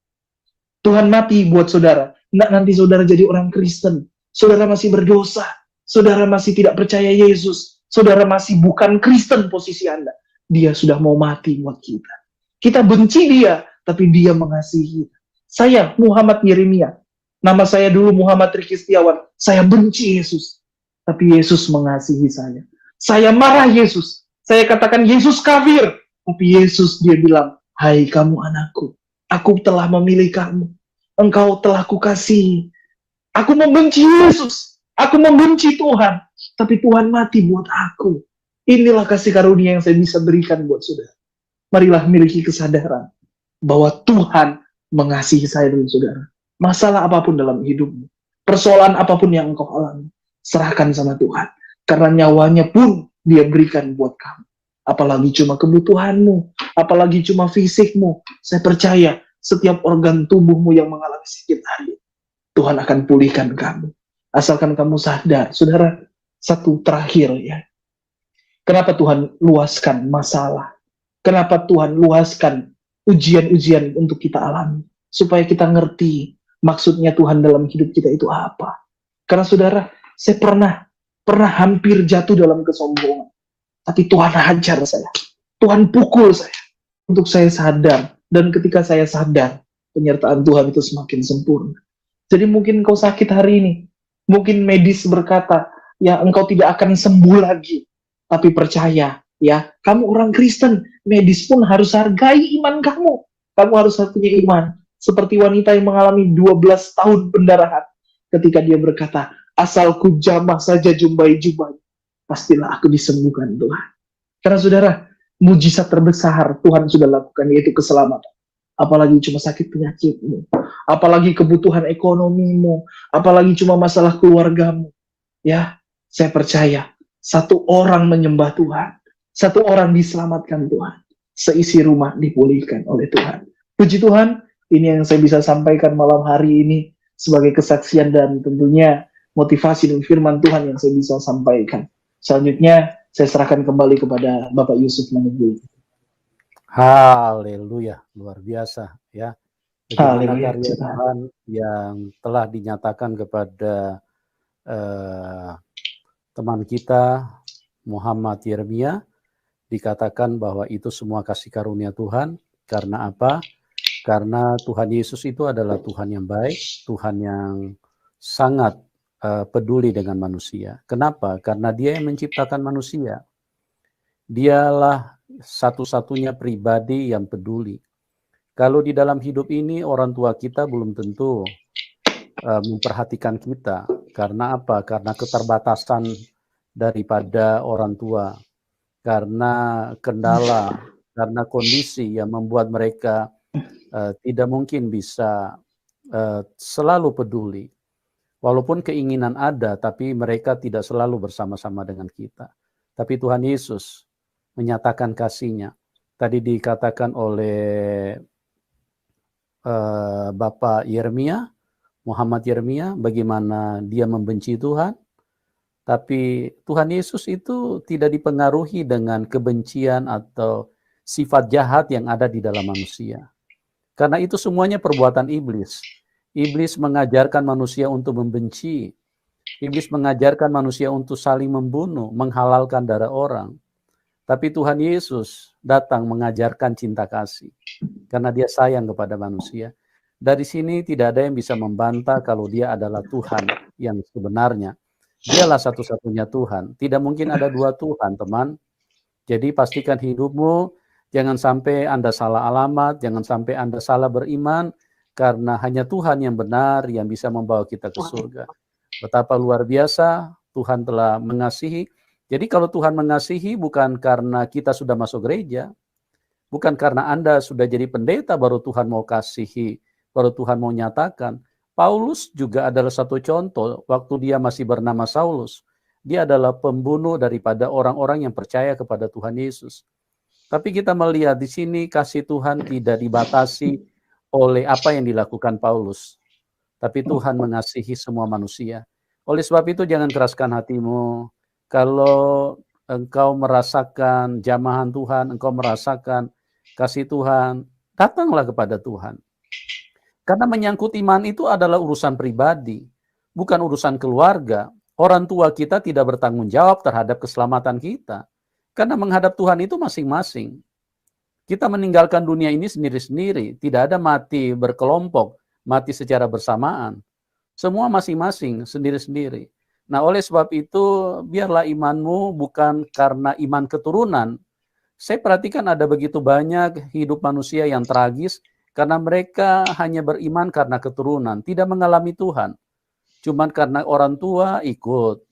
Tuhan mati buat saudara. Enggak nanti saudara jadi orang Kristen. Saudara masih berdosa. Saudara masih tidak percaya Yesus. Saudara masih bukan Kristen posisi Anda. Dia sudah mau mati buat kita. Kita benci dia, tapi dia mengasihi. Saya Muhammad Yeremia. Nama saya dulu Muhammad Riki Setiawan. Saya benci Yesus, tapi Yesus mengasihi saya. Saya marah Yesus. Saya katakan Yesus kafir, tapi Yesus dia bilang, hai kamu anakku, aku telah memilih kamu. Engkau telah kukasihi. Aku membenci Yesus. Aku membenci Tuhan. Tapi Tuhan mati buat aku. Inilah kasih karunia yang saya bisa berikan buat saudara. Marilah miliki kesadaran bahwa Tuhan mengasihi saya dan saudara. Masalah apapun dalam hidupmu, persoalan apapun yang engkau alami, serahkan sama Tuhan. Karena nyawanya pun dia berikan buat kamu. Apalagi cuma kebutuhanmu, apalagi cuma fisikmu. Saya percaya setiap organ tubuhmu yang mengalami sakit hati, Tuhan akan pulihkan kamu. Asalkan kamu sadar, saudara. Satu terakhir ya. Kenapa Tuhan luaskan masalah? Kenapa Tuhan luaskan ujian-ujian untuk kita alami? Supaya kita ngerti maksudnya Tuhan dalam hidup kita itu apa. Karena saudara, saya pernah hampir jatuh dalam kesombongan. Tapi Tuhan hajar saya. Tuhan pukul saya. Untuk saya sadar. Dan ketika saya sadar, penyertaan Tuhan itu semakin sempurna. Jadi mungkin kau sakit hari ini. Mungkin medis berkata, ya engkau tidak akan sembuh lagi. Tapi percaya, ya, kamu orang Kristen, medis pun harus hargai iman kamu. Kamu harus punya iman. Seperti wanita yang mengalami 12 tahun pendarahan. Ketika dia berkata, asalku jamah saja jumbai-jumbai, pastilah aku disembuhkan Tuhan. Karena saudara, mujizat terbesar Tuhan sudah lakukan, yaitu keselamatan. Apalagi cuma sakit penyakitmu. Apalagi kebutuhan ekonomimu. Apalagi cuma masalah keluargamu. Ya, saya percaya, satu orang menyembah Tuhan. Satu orang diselamatkan Tuhan. Seisi rumah dipulihkan oleh Tuhan. Puji Tuhan, ini yang saya bisa sampaikan malam hari ini sebagai kesaksian dan tentunya motivasi dan firman Tuhan yang saya bisa sampaikan. Selanjutnya, saya serahkan kembali kepada Bapak Yusuf Manugul. Haleluya, luar biasa ya. Bagaimana Haleluya, karya Tuhan yang telah dinyatakan kepada teman kita Muhammad Yeremia, dikatakan bahwa itu semua kasih karunia Tuhan. Karena apa? Karena Tuhan Yesus itu adalah Tuhan yang baik, Tuhan yang sangat peduli dengan manusia. Kenapa? Karena Dia yang menciptakan manusia. Dialah satu-satunya pribadi yang peduli. Kalau di dalam hidup ini orang tua kita belum tentu memperhatikan kita. Karena apa? Karena keterbatasan daripada orang tua. Karena kendala, karena kondisi yang membuat mereka tidak mungkin bisa selalu peduli. Walaupun keinginan ada, tapi mereka tidak selalu bersama-sama dengan kita. Tapi Tuhan Yesus menyatakan kasih-Nya. Tadi dikatakan oleh Bapak Yeremia, Muhammad Yeremia, bagaimana dia membenci Tuhan. Tapi Tuhan Yesus itu tidak dipengaruhi dengan kebencian atau sifat jahat yang ada di dalam manusia. Karena itu semuanya perbuatan iblis. Iblis mengajarkan manusia untuk membenci. Iblis mengajarkan manusia untuk saling membunuh, menghalalkan darah orang. Tapi Tuhan Yesus datang mengajarkan cinta kasih. Karena Dia sayang kepada manusia. Dari sini tidak ada yang bisa membantah kalau Dia adalah Tuhan yang sebenarnya. Dialah satu-satunya Tuhan. Tidak mungkin ada dua Tuhan, teman. Jadi pastikan hidupmu Jangan sampai Anda salah alamat, jangan sampai Anda salah beriman, karena hanya Tuhan yang benar yang bisa membawa kita ke surga. Betapa luar biasa Tuhan telah mengasihi. Jadi kalau Tuhan mengasihi bukan karena kita sudah masuk gereja, bukan karena Anda sudah jadi pendeta baru Tuhan mau kasihi, baru Tuhan mau nyatakan. Paulus juga adalah satu contoh waktu dia masih bernama Saulus. Dia adalah pembunuh daripada orang-orang yang percaya kepada Tuhan Yesus. Tapi kita melihat di sini kasih Tuhan tidak dibatasi oleh apa yang dilakukan Paulus. Tapi Tuhan mengasihi semua manusia. Oleh sebab itu jangan keraskan hatimu. Kalau engkau merasakan jamahan Tuhan, engkau merasakan kasih Tuhan, datanglah kepada Tuhan. Karena menyangkut iman itu adalah urusan pribadi, bukan urusan keluarga. Orang tua kita tidak bertanggung jawab terhadap keselamatan kita. Karena menghadap Tuhan itu masing-masing. Kita meninggalkan dunia ini sendiri-sendiri. Tidak ada mati berkelompok, mati secara bersamaan. Semua masing-masing, sendiri-sendiri. Nah, oleh sebab itu, biarlah imanmu bukan karena iman keturunan. Saya perhatikan ada begitu banyak hidup manusia yang tragis, karena mereka hanya beriman karena keturunan, tidak mengalami Tuhan. Cuman karena orang tua ikut.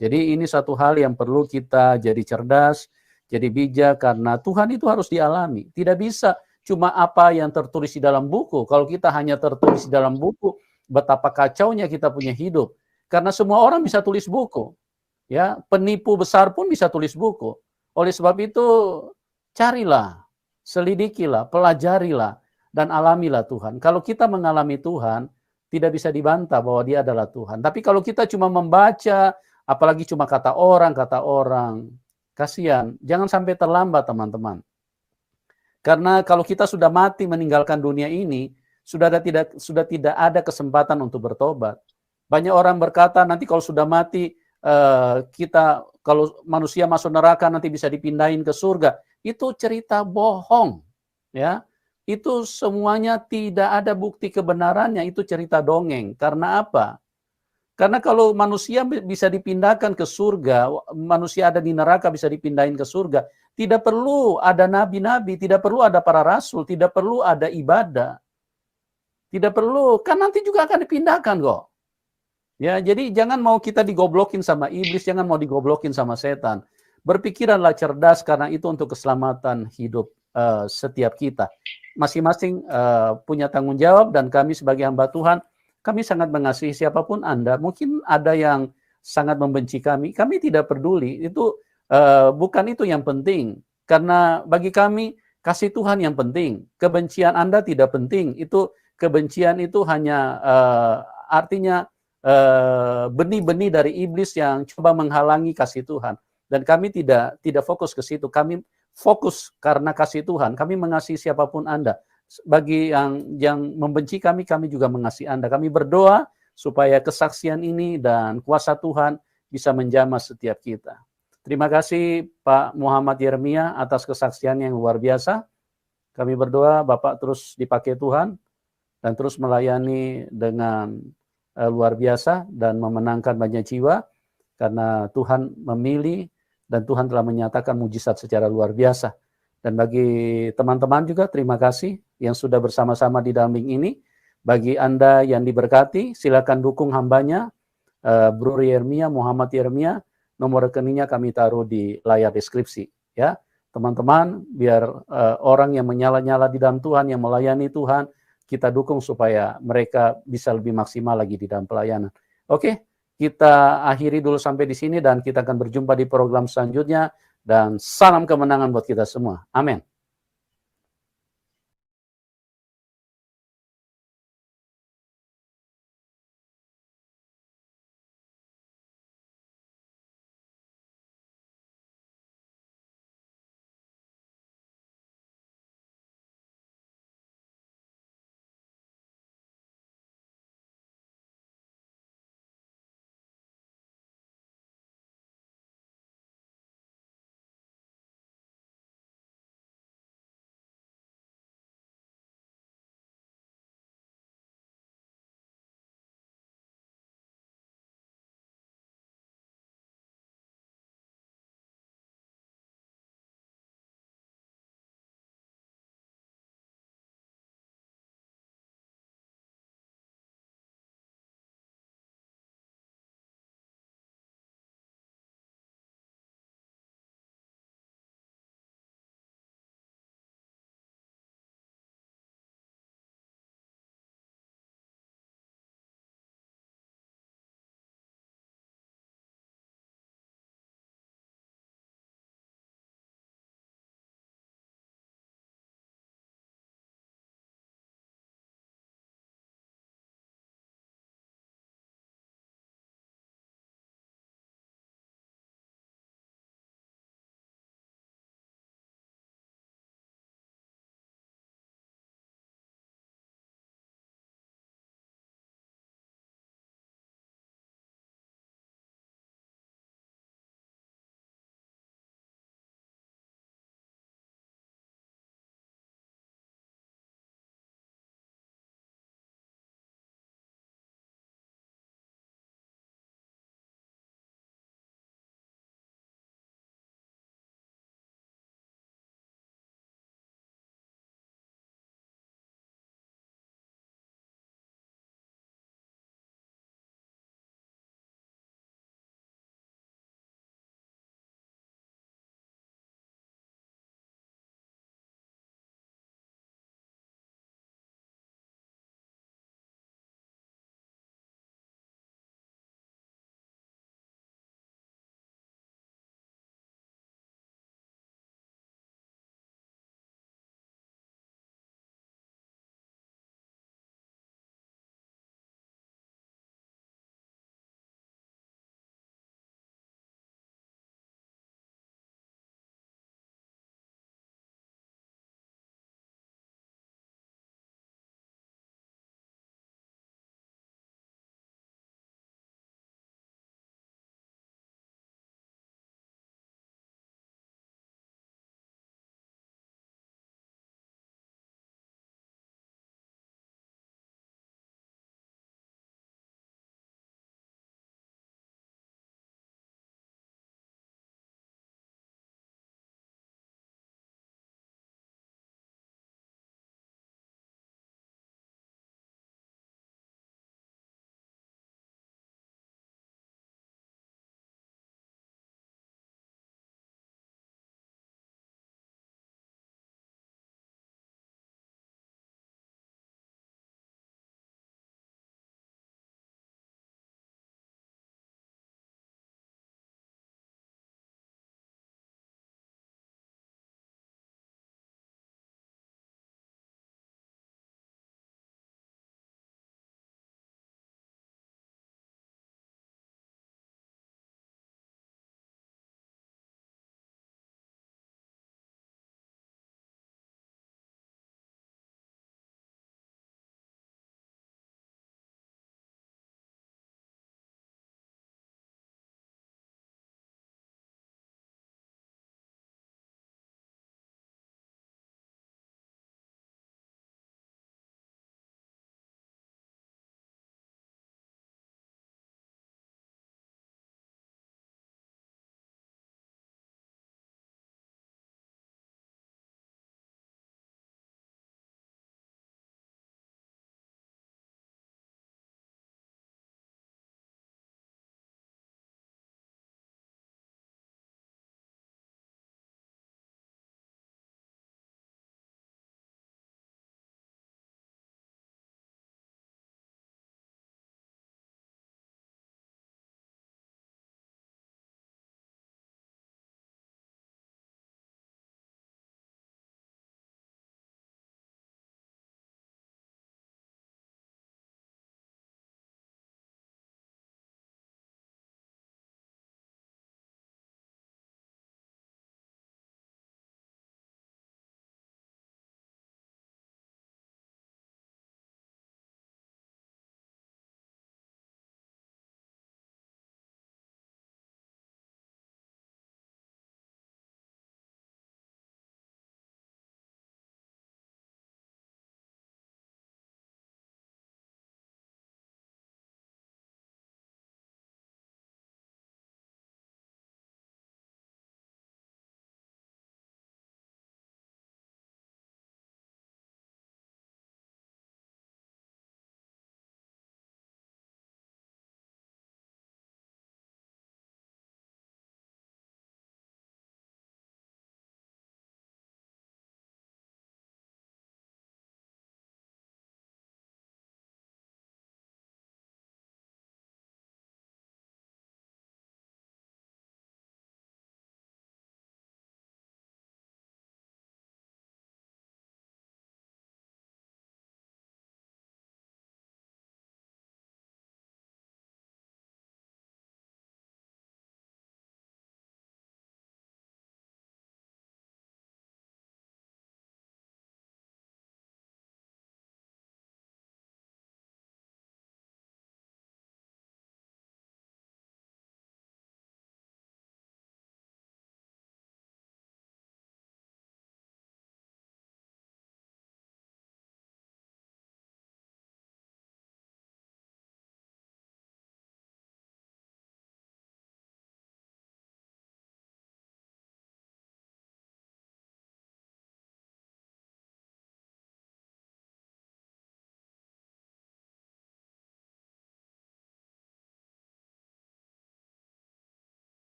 Jadi ini satu hal yang perlu kita jadi cerdas, jadi bijak, karena Tuhan itu harus dialami. Tidak bisa cuma apa yang tertulis di dalam buku. Kalau kita hanya tertulis di dalam buku, betapa kacaunya kita punya hidup. Karena semua orang bisa tulis buku. Ya, penipu besar pun bisa tulis buku. Oleh sebab itu, carilah, selidikilah, pelajarilah, dan alamilah Tuhan. Kalau kita mengalami Tuhan, tidak bisa dibantah bahwa Dia adalah Tuhan. Tapi kalau kita cuma membaca, apalagi cuma kata orang, kasihan. Jangan sampai terlambat, teman-teman. Karena kalau kita sudah mati meninggalkan dunia ini, sudah tidak ada kesempatan untuk bertobat. Banyak orang berkata nanti kalau sudah mati, kita kalau manusia masuk neraka nanti bisa dipindahin ke surga. Itu cerita bohong, ya. Itu semuanya tidak ada bukti kebenarannya, itu cerita dongeng. Karena apa? Karena kalau manusia bisa dipindahkan ke surga, manusia ada di neraka bisa dipindahin ke surga, tidak perlu ada nabi-nabi, tidak perlu ada para rasul, tidak perlu ada ibadah. Tidak perlu, kan nanti juga akan dipindahkan kok. Ya, jadi jangan mau kita digoblokin sama iblis, jangan mau digoblokin sama setan. Berpikiranlah cerdas karena itu untuk keselamatan hidup setiap kita. Masing-masing punya tanggung jawab dan kami sebagai hamba Tuhan, kami sangat mengasihi siapapun Anda. Mungkin ada yang sangat membenci kami tidak peduli. Itu bukan itu yang penting. Karena bagi kami kasih Tuhan yang penting. Kebencian Anda tidak penting. Itu kebencian itu hanya artinya benih-benih dari iblis yang coba menghalangi kasih Tuhan. Dan kami tidak fokus ke situ. Kami fokus karena kasih Tuhan. Kami mengasihi siapapun Anda. Bagi yang membenci kami juga mengasihi Anda. Kami berdoa supaya kesaksian ini dan kuasa Tuhan bisa menjamah setiap kita. Terima kasih Pak Muhammad Yeremia atas kesaksian yang luar biasa. Kami berdoa Bapak terus dipakai Tuhan dan terus melayani dengan luar biasa dan memenangkan banyak jiwa karena Tuhan memilih dan Tuhan telah menyatakan mujizat secara luar biasa. Dan bagi teman-teman juga terima kasih yang sudah bersama-sama di dalam link ini. Bagi Anda yang diberkati, silakan dukung hambanya, Bro Yeremia, Muhammad Yeremia. Nomor rekeningnya kami taruh di layar deskripsi. Ya, teman-teman, biar orang yang menyala-nyala di dalam Tuhan, yang melayani Tuhan, kita dukung supaya mereka bisa lebih maksimal lagi di dalam pelayanan. Oke, kita akhiri dulu sampai di sini dan kita akan berjumpa di program selanjutnya. Dan salam kemenangan buat kita semua. Amin.